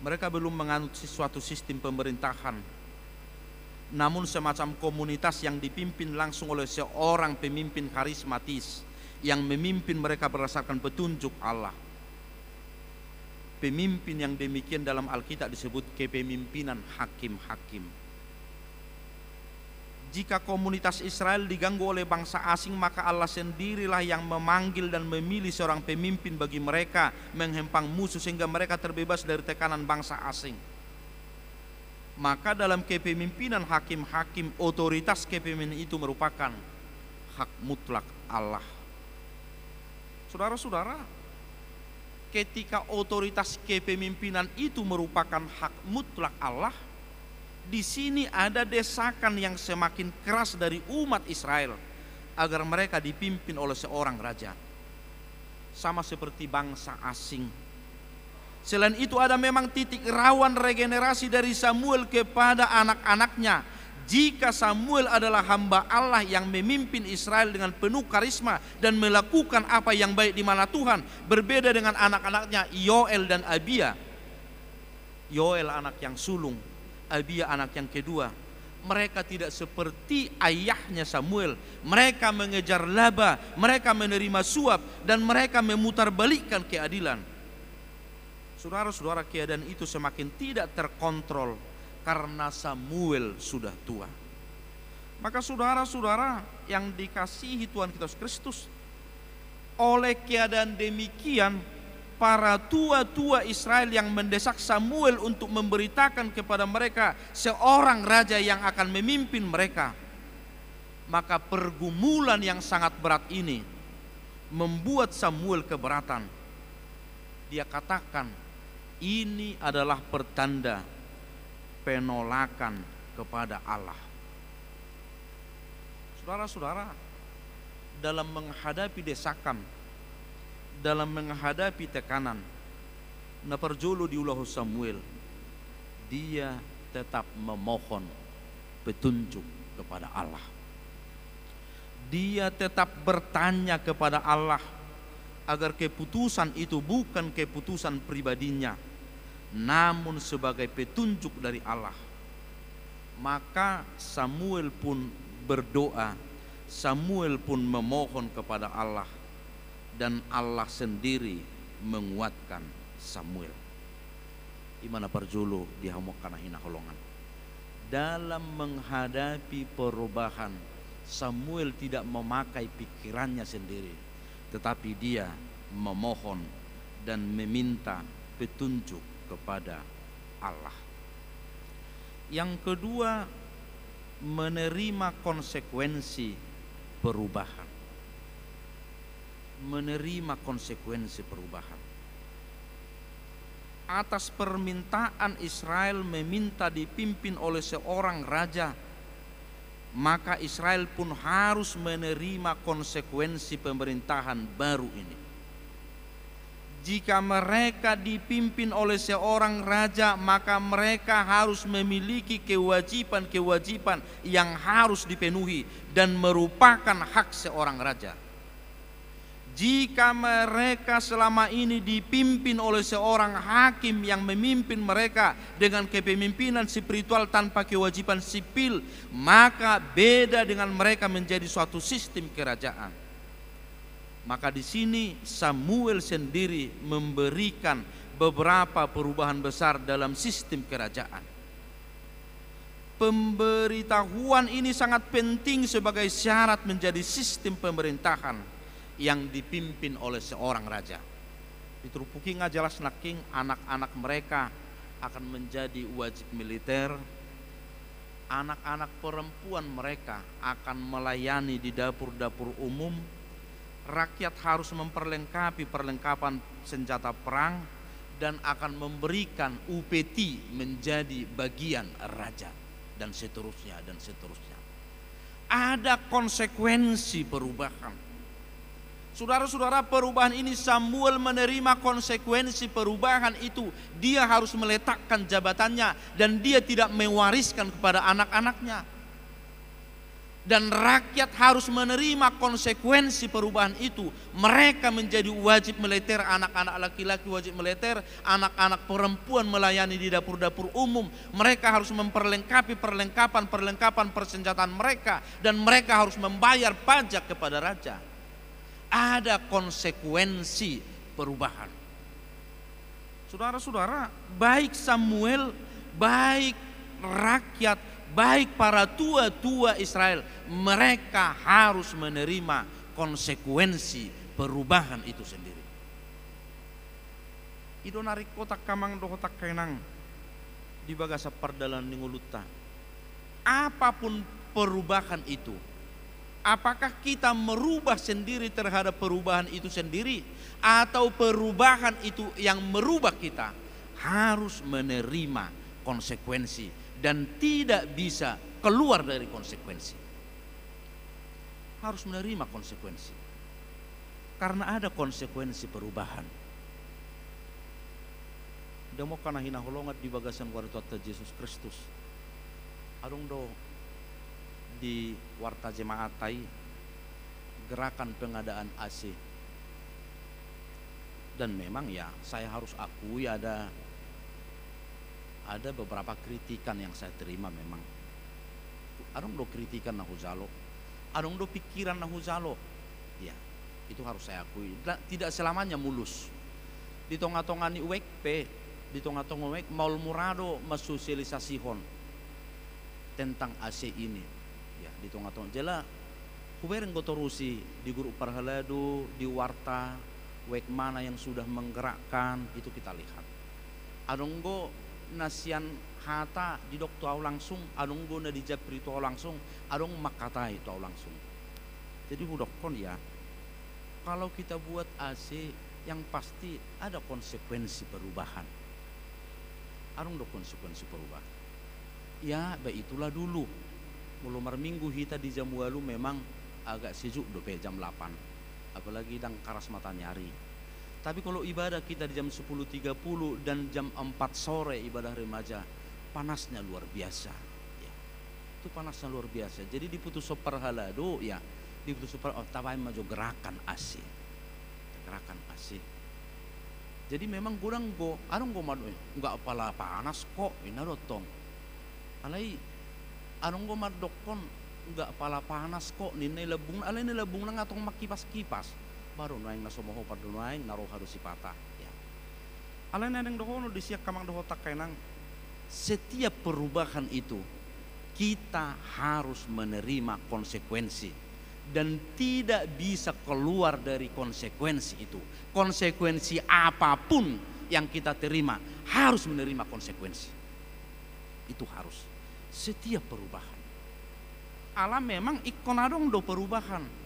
Mereka belum menganut suatu sistem pemerintahan, namun semacam komunitas yang dipimpin langsung oleh seorang pemimpin karismatis yang memimpin mereka berdasarkan petunjuk Allah. Pemimpin yang demikian dalam Alkitab disebut kepemimpinan hakim-hakim. Jika komunitas Israel diganggu oleh bangsa asing, maka Allah sendirilah yang memanggil dan memilih seorang pemimpin bagi mereka menghempang musuh sehingga mereka terbebas dari tekanan bangsa asing. Maka dalam kepemimpinan hakim-hakim, otoritas kepemimpinan itu merupakan hak mutlak Allah. Saudara-saudara, ketika otoritas kepemimpinan itu merupakan hak mutlak Allah, di sini ada desakan yang semakin keras dari umat Israel agar mereka dipimpin oleh seorang raja, sama seperti bangsa asing. Selain itu ada memang titik rawan regenerasi dari Samuel kepada anak-anaknya. Jika Samuel adalah hamba Allah yang memimpin Israel dengan penuh karisma dan melakukan apa yang baik di mana Tuhan, berbeda dengan anak-anaknya Yoel dan Abia. Yoel anak yang sulung, Abia anak yang kedua. Mereka tidak seperti ayahnya Samuel. Mereka mengejar laba, mereka menerima suap, dan mereka memutarbalikkan keadilan. Saudara-saudara, keadaan itu semakin tidak terkontrol karena Samuel sudah tua. Maka saudara-saudara yang dikasihi Tuhan kita Yesus Kristus, oleh keadaan demikian, para tua-tua Israel yang mendesak Samuel untuk memberitakan kepada mereka seorang raja yang akan memimpin mereka, maka pergumulan yang sangat berat ini membuat Samuel keberatan. Dia katakan, ini adalah pertanda penolakan kepada Allah. Saudara-saudara, dalam menghadapi desakan, dalam menghadapi tekanan, naperjolo di ulah Samuel, dia tetap memohon petunjuk kepada Allah. Dia tetap bertanya kepada Allah agar keputusan itu bukan keputusan pribadinya, namun sebagai petunjuk dari Allah. Maka Samuel pun berdoa, Samuel pun memohon kepada Allah, dan Allah sendiri menguatkan Samuel. Imana perjulu dihamokkan hina holongan. Dalam menghadapi perubahan, Samuel tidak memakai pikirannya sendiri, tetapi dia memohon dan meminta petunjuk kepada Allah. Yang kedua, menerima konsekuensi perubahan. Menerima konsekuensi perubahan. Atas permintaan Israel meminta dipimpin oleh seorang raja, maka Israel pun harus menerima konsekuensi pemerintahan baru ini. Jika mereka dipimpin oleh seorang raja, maka mereka harus memiliki kewajiban-kewajiban yang harus dipenuhi dan merupakan hak seorang raja. Jika mereka selama ini dipimpin oleh seorang hakim yang memimpin mereka dengan kepemimpinan spiritual tanpa kewajiban sipil, maka beda dengan mereka menjadi suatu sistem kerajaan. Maka di sini Samuel sendiri memberikan beberapa perubahan besar dalam sistem kerajaan. Pemberitahuan ini sangat penting sebagai syarat menjadi sistem pemerintahan yang dipimpin oleh seorang raja. Diterupuki ngajelas naking anak-anak mereka akan menjadi wajib militer. Anak-anak perempuan mereka akan melayani di dapur-dapur umum. Rakyat harus memperlengkapi perlengkapan senjata perang dan akan memberikan upeti menjadi bagian raja, dan seterusnya dan seterusnya. Ada konsekuensi perubahan. Saudara-saudara, perubahan ini Samuel menerima konsekuensi perubahan itu. Dia harus meletakkan jabatannya dan dia tidak mewariskan kepada anak-anaknya. Dan rakyat harus menerima konsekuensi perubahan itu. Mereka menjadi wajib militer, anak-anak laki-laki wajib militer, anak-anak perempuan melayani di dapur-dapur umum. Mereka harus memperlengkapi perlengkapan persenjataan mereka, dan mereka harus membayar pajak kepada raja. Ada konsekuensi perubahan. Saudara-saudara, baik Samuel, baik rakyat, baik para tua-tua Israel, mereka harus menerima konsekuensi perubahan itu sendiri. Ido narik kotak kamang do kotak kenang di bagasa pardalan ninguluta. Apapun perubahan itu, apakah kita merubah sendiri terhadap perubahan itu sendiri, atau perubahan itu yang merubah kita, harus menerima konsekuensi dan tidak bisa keluar dari konsekuensi. Harus menerima konsekuensi. Karena ada konsekuensi perubahan. Demo kana hina holongat di bagasan warta Yesus Kristus. Adong do di warta jemaatai gerakan pengadaan AC. Dan memang ya saya harus akui ada beberapa kritikan yang saya terima memang. Adong do kritikan nahu zalo, adong do pikiran nahu zalo. Ya, itu harus saya akui. Tidak selamanya mulus. Di tonga-tongani uek di tonga-tonga uek maul murado masosialisasihon tentang AC ini. Ya, di tonga-tonga jela hubereng gotorusi di grup parhaladu, di warta uek mana yang sudah menggerakkan, itu kita lihat. Adong go nasian hata di dok tuau langsung, adong go na di japri tuau langsung, adong makatai tuau langsung. Jadi hudokon ya, kalau kita buat AC yang pasti ada konsekuensi perubahan. Adong do konsekuensi perubahan. Ya, itulah dulu. Mulai minggu kita di jam 8 memang agak sejuk do jam 8. Apalagi dang karas mata nyari. Tapi kalau ibadah kita di jam 10.30 dan jam 4 sore ibadah remaja, panasnya luar biasa. Ya, itu panasnya luar biasa. Jadi diputus soparhalado ya, diputus sopar tabai maju gerakan AC. Gerakan AC. Jadi memang kurang go, anong go madu enggak pala panas kok, inarotong. Alai anong go madokon enggak pala panas kok, ninay labung, alai nilabung lang atong makipas-kipas. Baru naing nasomoho padu naing naruh harus sipata ya. Alai nang dohono disiak kamang doho tak kainang. Setiap perubahan itu kita harus menerima konsekuensi dan tidak bisa keluar dari konsekuensi itu. Konsekuensi apapun yang kita terima harus menerima konsekuensi. Itu harus setiap perubahan. Alam memang ikonadong do perubahan.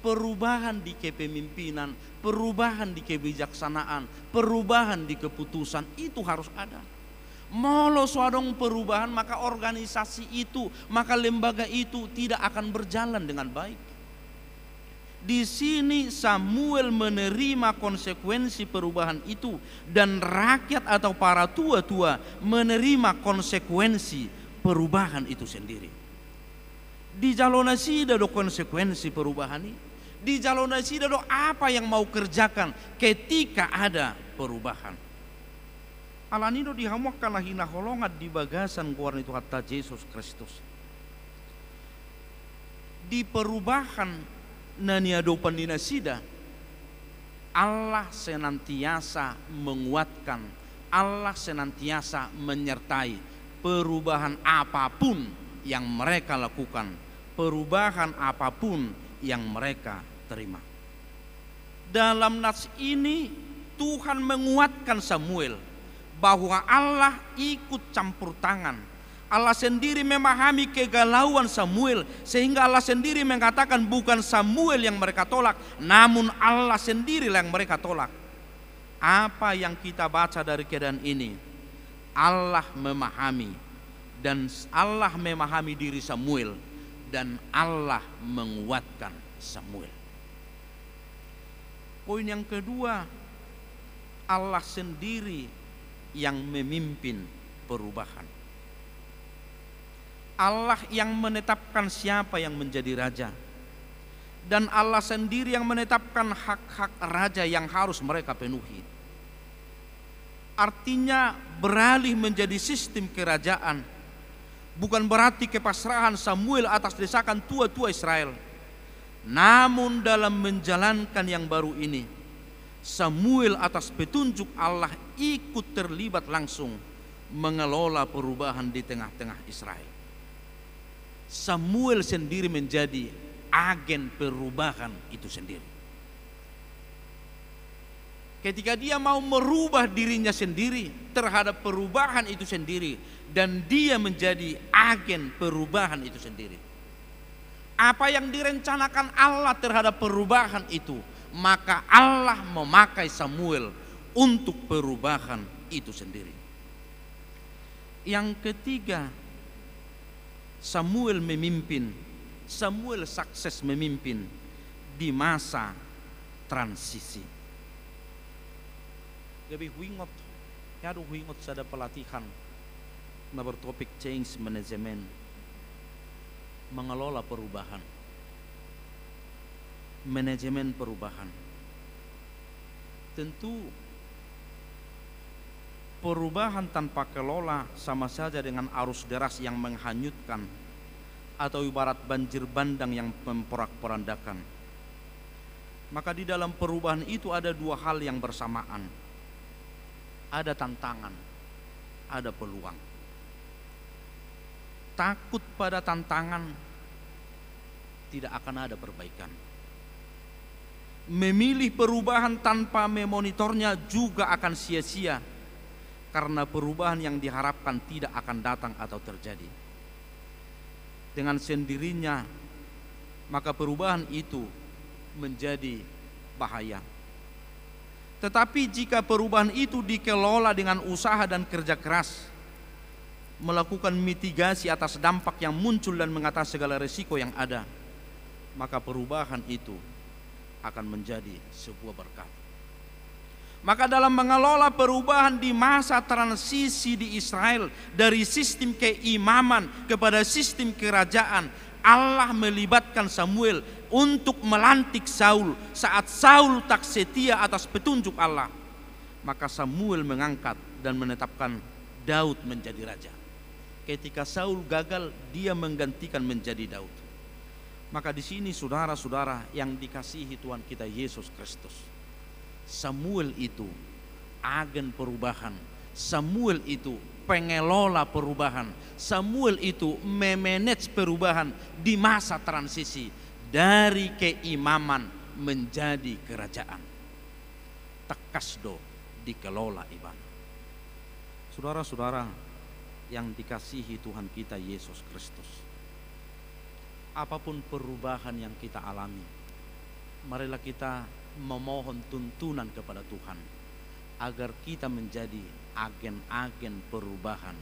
Perubahan di kepemimpinan, perubahan di kebijaksanaan, perubahan di keputusan itu harus ada. Molo suadong perubahan, maka organisasi itu, maka lembaga itu tidak akan berjalan dengan baik. Di sini Samuel menerima konsekuensi perubahan itu, dan rakyat atau para tua-tua menerima konsekuensi perubahan itu sendiri. Di jalona sida do konsekuensi perubahan ini. Di jalona sida do apa yang mau kerjakan ketika ada perubahan. Alanido dihamukan lahina holongat di bagasan kuarn itu hatta Yesus Kristus. Di perubahan nania do pandina sida, Allah senantiasa menguatkan, Allah senantiasa menyertai perubahan apapun yang mereka lakukan, perubahan apapun yang mereka terima. Dalam nas ini Tuhan menguatkan Samuel bahwa Allah ikut campur tangan. Allah sendiri memahami kegalauan Samuel, sehingga Allah sendiri mengatakan bukan Samuel yang mereka tolak, namun Allah sendiri yang mereka tolak. Apa yang kita baca dari keadaan ini? Allah memahami, dan Allah memahami diri Samuel, dan Allah menguatkan Samuel. Poin yang kedua, Allah sendiri yang memimpin perubahan. Allah yang menetapkan siapa yang menjadi raja, dan Allah sendiri yang menetapkan hak-hak raja yang harus mereka penuhi. Artinya beralih menjadi sistem kerajaan bukan berarti kepasrahan Samuel atas desakan tua-tua Israel. Namun dalam menjalankan yang baru ini, Samuel atas petunjuk Allah ikut terlibat langsung mengelola perubahan di tengah-tengah Israel. Samuel sendiri menjadi agen perubahan itu sendiri. Ketika dia mau merubah dirinya sendiri terhadap perubahan itu sendiri, dan dia menjadi agen perubahan itu sendiri. Apa yang direncanakan Allah terhadap perubahan itu, maka Allah memakai Samuel untuk perubahan itu sendiri. Yang ketiga, Samuel memimpin, Samuel sukses memimpin di masa transisi. Gabi huingot, yado huingot sada pelatihan na bertopik change management, mengelola perubahan, manajemen perubahan. Tentu perubahan tanpa kelola sama saja dengan arus deras yang menghanyutkan, atau ibarat banjir bandang yang memporak-porandakan. Maka di dalam perubahan itu ada dua hal yang bersamaan. Ada tantangan, ada peluang. Takut pada tantangan, tidak akan ada perbaikan. Memilih perubahan tanpa memonitornya juga akan sia-sia, karena perubahan yang diharapkan tidak akan datang atau terjadi. Dengan sendirinya, maka perubahan itu menjadi bahaya. Tetapi jika perubahan itu dikelola dengan usaha dan kerja keras, melakukan mitigasi atas dampak yang muncul dan mengatasi segala risiko yang ada, maka perubahan itu akan menjadi sebuah berkat. Maka dalam mengelola perubahan di masa transisi di Israel dari sistem keimaman kepada sistem kerajaan, Allah melibatkan Samuel untuk melantik Saul saat Saul tak setia atas petunjuk Allah. Maka Samuel mengangkat dan menetapkan Daud menjadi raja. Ketika Saul gagal, dia menggantikan menjadi Daud. Maka di sini saudara-saudara yang dikasihi Tuhan kita Yesus Kristus, Samuel itu agen perubahan, Samuel itu pengelola perubahan, Samuel itu memanage perubahan di masa transisi dari keimaman menjadi kerajaan. Takasdo dikelola ibadah. Saudara-saudara yang dikasihi Tuhan kita Yesus Kristus, apapun perubahan yang kita alami, marilah kita memohon tuntunan kepada Tuhan agar kita menjadi agen-agen perubahan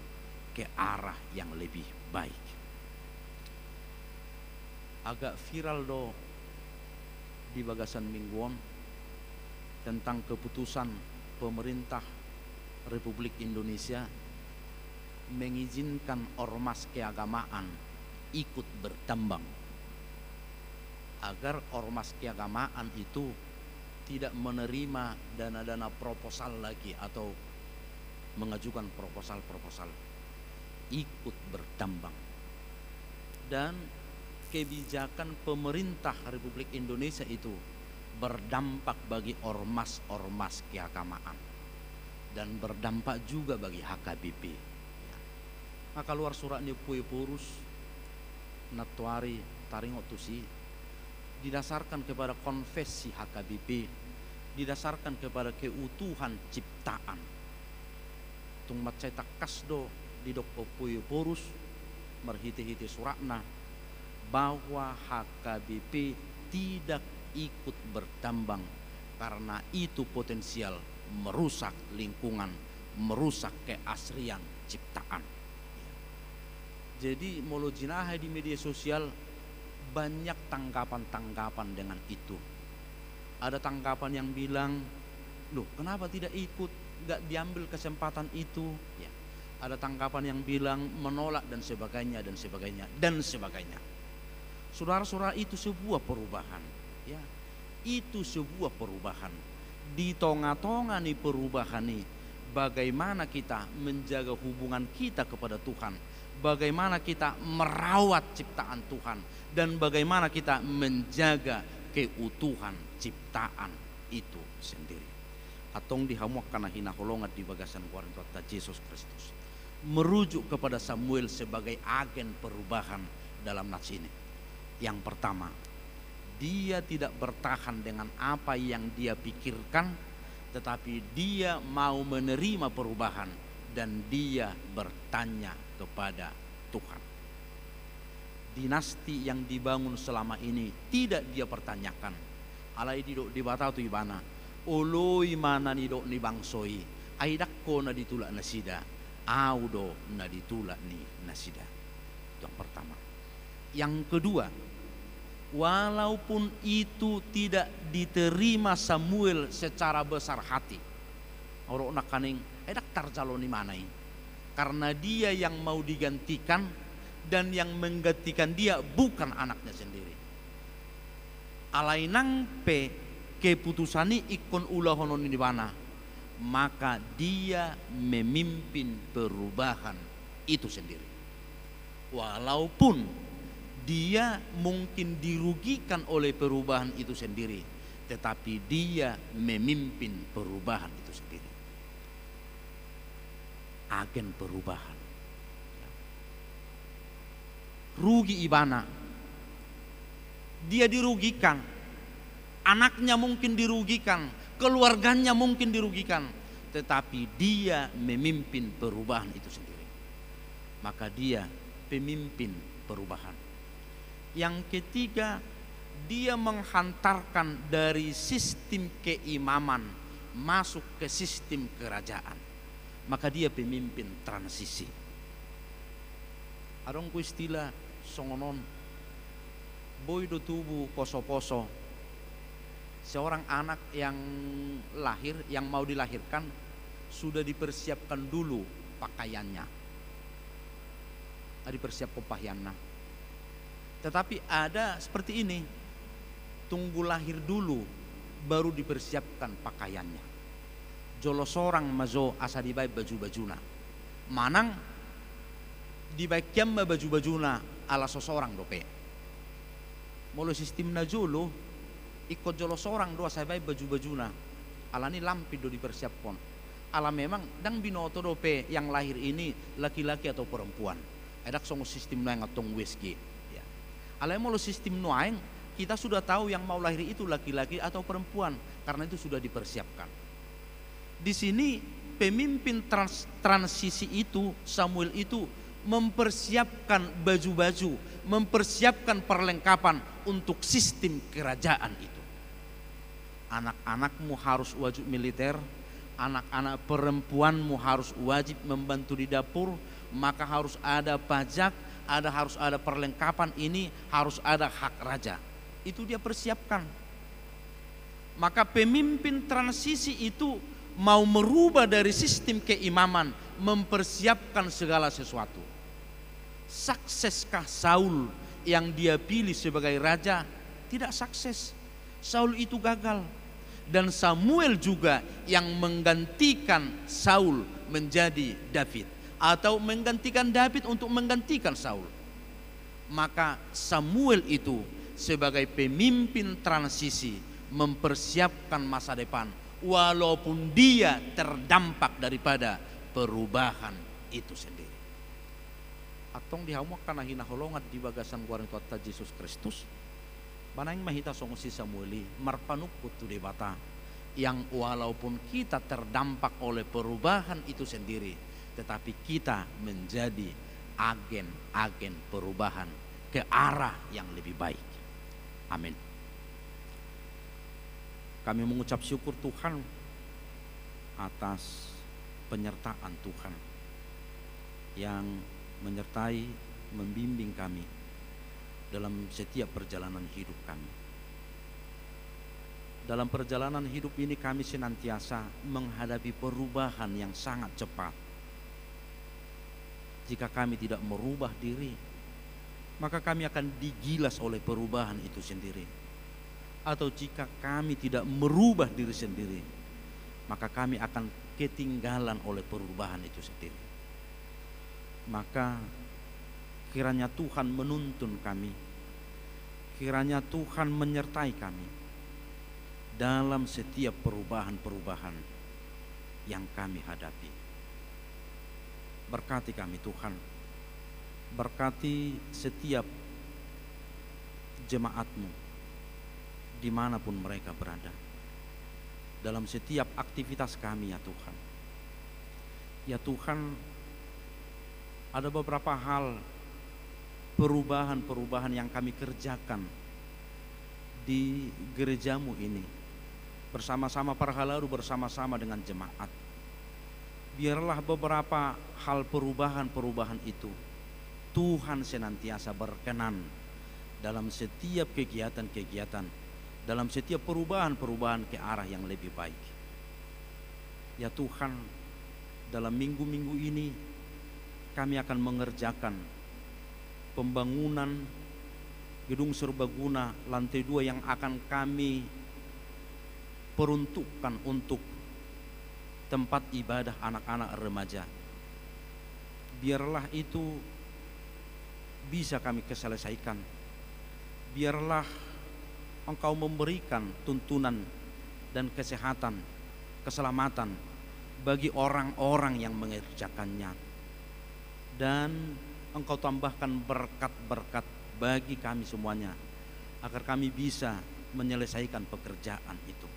ke arah yang lebih baik. Agak viral do di bagasan mingguan tentang keputusan pemerintah Republik Indonesia mengizinkan ormas keagamaan ikut bertambang agar ormas keagamaan itu tidak menerima dana-dana proposal lagi atau mengajukan proposal-proposal, ikut bertambang. Dan kebijakan pemerintah Republik Indonesia itu berdampak bagi ormas-ormas keagamaan dan berdampak juga bagi HKBP. Maka luar surat ni Puy Purus Natuari Taringo Tusi didasarkan kepada konfesi HKBP, didasarkan kepada keutuhan ciptaan. Tung maceta kasdo di dok Puy Purus merhiti-hiti suratna bahwa HKBP tidak ikut bertambang karena itu potensial merusak lingkungan, merusak keasrian ciptaan. Jadi molo jinaha di media sosial banyak tanggapan-tanggapan dengan itu. Ada tanggapan yang bilang, loh kenapa tidak ikut, gak diambil kesempatan itu. Ya. Ada tanggapan yang bilang menolak dan sebagainya dan sebagainya dan sebagainya. Saudara-saudara, itu sebuah perubahan. Ya, itu sebuah perubahan. Di tengah-tengah nih perubahan nih, bagaimana kita menjaga hubungan kita kepada Tuhan, bagaimana kita merawat ciptaan Tuhan, dan bagaimana kita menjaga keutuhan ciptaan itu sendiri. Atong dihamuak karena hina holongat di bagasan kuaran Tuhan Yesus Kristus, merujuk kepada Samuel sebagai agen perubahan dalam nats ini. Yang pertama, dia tidak bertahan dengan apa yang dia pikirkan, tetapi dia mau menerima perubahan dan dia bertanya kepada Tuhan. Dinasti yang dibangun selama ini tidak dia pertanyakan. Alai didok dibata tu ibana. Oloi mana nidok ni bangsoi. Aidakko na ditulak nasida. Audo na ditulak ni nasida. Itu yang pertama. Yang kedua, walaupun itu tidak diterima Samuel secara besar hati, orang nak kaning, dak calon ni mana ini? Karena dia yang mau digantikan dan yang menggantikan dia bukan anaknya sendiri. Alainang pe keputusani ikon ulahonon di mana, maka dia memimpin perubahan itu sendiri. Walaupun dia mungkin dirugikan oleh perubahan itu sendiri, tetapi dia memimpin perubahan itu sendiri. Agen perubahan. Rugi ibana, dia dirugikan, anaknya mungkin dirugikan, keluarganya mungkin dirugikan, tetapi dia memimpin perubahan itu sendiri. Maka dia pemimpin perubahan. Yang ketiga, dia menghantarkan dari sistem keimaman masuk ke sistem kerajaan. Maka dia pemimpin transisi. Arong ku istilah songonon boy do tubuh poso-poso. Seorang anak yang lahir, yang mau dilahirkan, sudah dipersiapkan dulu pakaiannya, dipersiapkan pakaiannya. Tetapi ada seperti ini, tunggu lahir dulu baru dipersiapkan pakaiannya. Jolo sorang mazo asa dibaik baju-bajuna, manang dibaik kiam baju-bajuna ala seseorang dope. Molo sistem na jolo ikut jolo sorang doa saya baik baju-bajuna, ala ni lampi do dipersiapkan. Ala memang dang binoto dope yang lahir ini laki-laki atau perempuan. Edak songo sistem na ngatong weski. Ya. Ala molo sistem nuaing kita sudah tahu yang mau lahir itu laki-laki atau perempuan karena itu sudah dipersiapkan. Di sini pemimpin transisi itu, Samuel itu mempersiapkan baju-baju, mempersiapkan perlengkapan untuk sistem kerajaan itu. Anak-anakmu harus wajib militer, anak-anak perempuanmu harus wajib membantu di dapur, maka harus ada pajak, harus ada perlengkapan ini, harus ada hak raja. Itu dia persiapkan. Maka pemimpin transisi itu mau merubah dari sistem keimaman, mempersiapkan segala sesuatu. Sukseskah Saul yang dia pilih sebagai raja? Tidak sukses. Saul itu gagal. Dan Samuel juga yang menggantikan Saul menjadi David, atau menggantikan David untuk menggantikan Saul. Maka Samuel itu sebagai pemimpin transisi mempersiapkan masa depan, walaupun dia terdampak daripada perubahan itu sendiri. Atong dihamuak kana hinaholongat di bagasan guaran tuata Yesus Kristus. Banang mahita songsi Samueli marpanukut tu debata yang walaupun kita terdampak oleh perubahan itu sendiri, tetapi kita menjadi agen-agen perubahan ke arah yang lebih baik. Amin. Kami mengucap syukur Tuhan atas penyertaan Tuhan yang menyertai, membimbing kami dalam setiap perjalanan hidup kami. Dalam perjalanan hidup ini kami senantiasa menghadapi perubahan yang sangat cepat. Jika kami tidak merubah diri, maka kami akan digilas oleh perubahan itu sendiri. Atau jika kami tidak merubah diri sendiri, maka kami akan ketinggalan oleh perubahan itu sendiri. Maka kiranya Tuhan menuntun kami, kiranya Tuhan menyertai kami dalam setiap perubahan-perubahan yang kami hadapi. Berkati kami Tuhan, berkati setiap jemaat-Mu dimanapun mereka berada, dalam setiap aktivitas kami ya Tuhan. Ya Tuhan, ada beberapa hal perubahan-perubahan yang kami kerjakan di gereja-Mu ini bersama-sama para halaru, bersama-sama dengan jemaat. Biarlah beberapa hal perubahan-perubahan itu Tuhan senantiasa berkenan dalam setiap kegiatan-kegiatan, dalam setiap perubahan-perubahan ke arah yang lebih baik. Ya Tuhan, dalam minggu-minggu ini kami akan mengerjakan pembangunan gedung serbaguna lantai 2 yang akan kami peruntukkan untuk tempat ibadah anak-anak remaja. Biarlah itu bisa kami selesaikan. Biarlah Engkau memberikan tuntunan dan kesehatan, keselamatan bagi orang-orang yang mengerjakannya. Dan Engkau tambahkan berkat-berkat bagi kami semuanya, agar kami bisa menyelesaikan pekerjaan itu.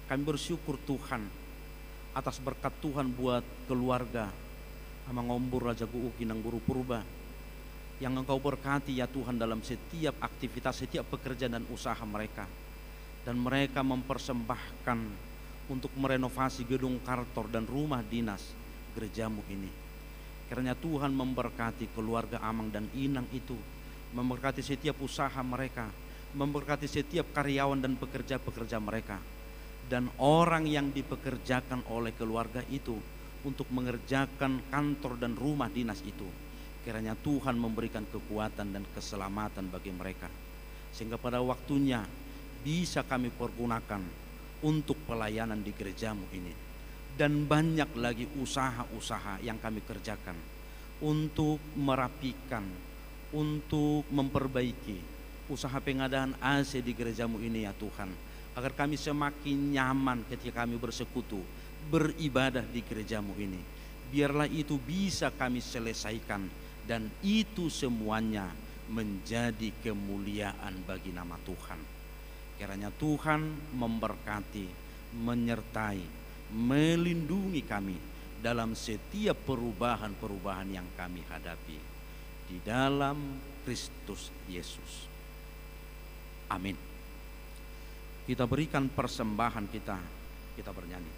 Kami bersyukur Tuhan atas berkat Tuhan buat keluarga Amangombur Raja Guuki Nang Guru Purba, yang Engkau berkati ya Tuhan dalam setiap aktivitas, setiap pekerjaan dan usaha mereka. Dan mereka mempersembahkan untuk merenovasi gedung kantor dan rumah dinas gereja-Mu ini. Kiranya Tuhan memberkati keluarga Amang dan Inang itu, memberkati setiap usaha mereka, memberkati setiap karyawan dan pekerja-pekerja mereka, dan orang yang dipekerjakan oleh keluarga itu untuk mengerjakan kantor dan rumah dinas itu. Kiranya Tuhan memberikan kekuatan dan keselamatan bagi mereka, sehingga pada waktunya bisa kami pergunakan untuk pelayanan di gereja-Mu ini. Dan banyak lagi usaha-usaha yang kami kerjakan untuk merapikan, untuk memperbaiki usaha pengadaan AC di gereja-Mu ini ya Tuhan, agar kami semakin nyaman ketika kami bersekutu, beribadah di gereja-Mu ini. Biarlah itu bisa kami selesaikan, dan itu semuanya menjadi kemuliaan bagi nama Tuhan. Kiranya Tuhan memberkati, menyertai, melindungi kami dalam setiap perubahan-perubahan yang kami hadapi di dalam Kristus Yesus. Amin. Kita berikan persembahan kita bernyanyi.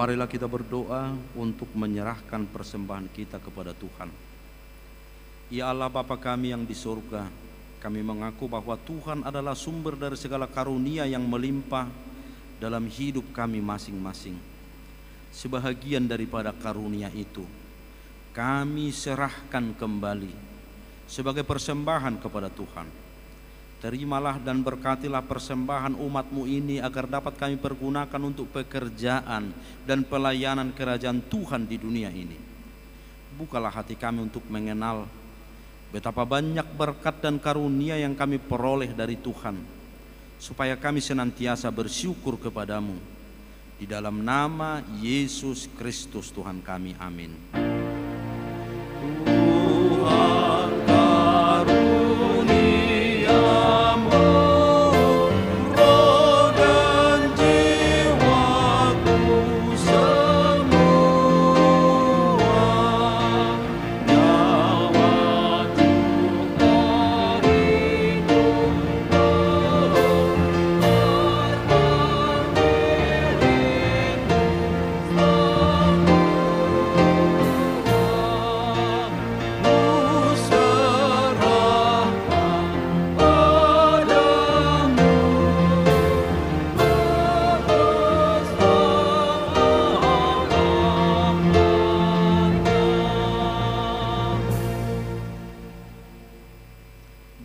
marilah kita berdoa untuk menyerahkan persembahan kita kepada Tuhan. Ya Allah Bapa kami yang di surga, kami mengaku bahwa Tuhan adalah sumber dari segala karunia yang melimpah dalam hidup kami masing-masing. Sebahagian daripada karunia itu kami serahkan kembali sebagai persembahan kepada Tuhan. Terimalah dan berkatilah persembahan umat-Mu ini agar dapat kami pergunakan untuk pekerjaan dan pelayanan kerajaan Tuhan di dunia ini. Bukalah hati kami untuk mengenal betapa banyak berkat dan karunia yang kami peroleh dari Tuhan, supaya kami senantiasa bersyukur kepadamu. Di dalam nama Yesus Kristus Tuhan kami, amin.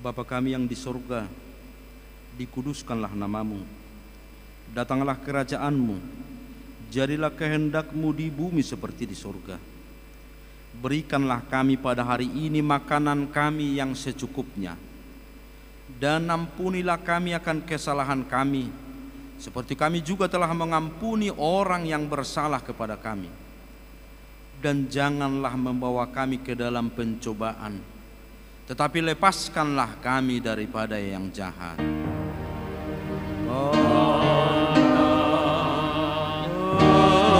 Bapa kami yang di surga, dikuduskanlah namamu, datanglah kerajaanmu, jadilah kehendak-Mu di bumi seperti di surga. Berikanlah kami pada hari ini makanan kami yang secukupnya, dan ampunilah kami akan kesalahan kami, seperti kami juga telah mengampuni orang yang bersalah kepada kami. Dan janganlah membawa kami ke dalam pencobaan, tetapi lepaskanlah kami daripada yang jahat.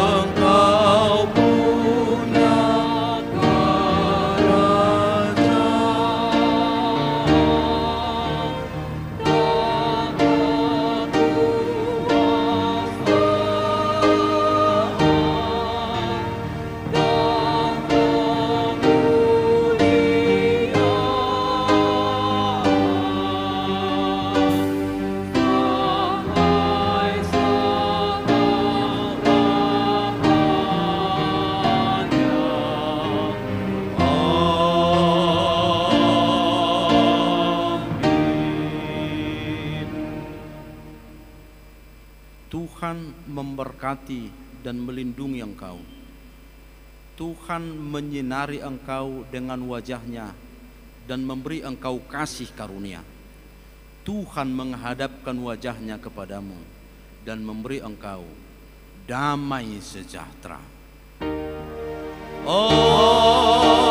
Engkau punya Tuhan memberkati dan melindungi engkau. Tuhan menyinari engkau dengan wajah-Nya dan memberi engkau kasih karunia. Tuhan menghadapkan wajah-Nya kepadamu dan memberi engkau damai sejahtera. Oh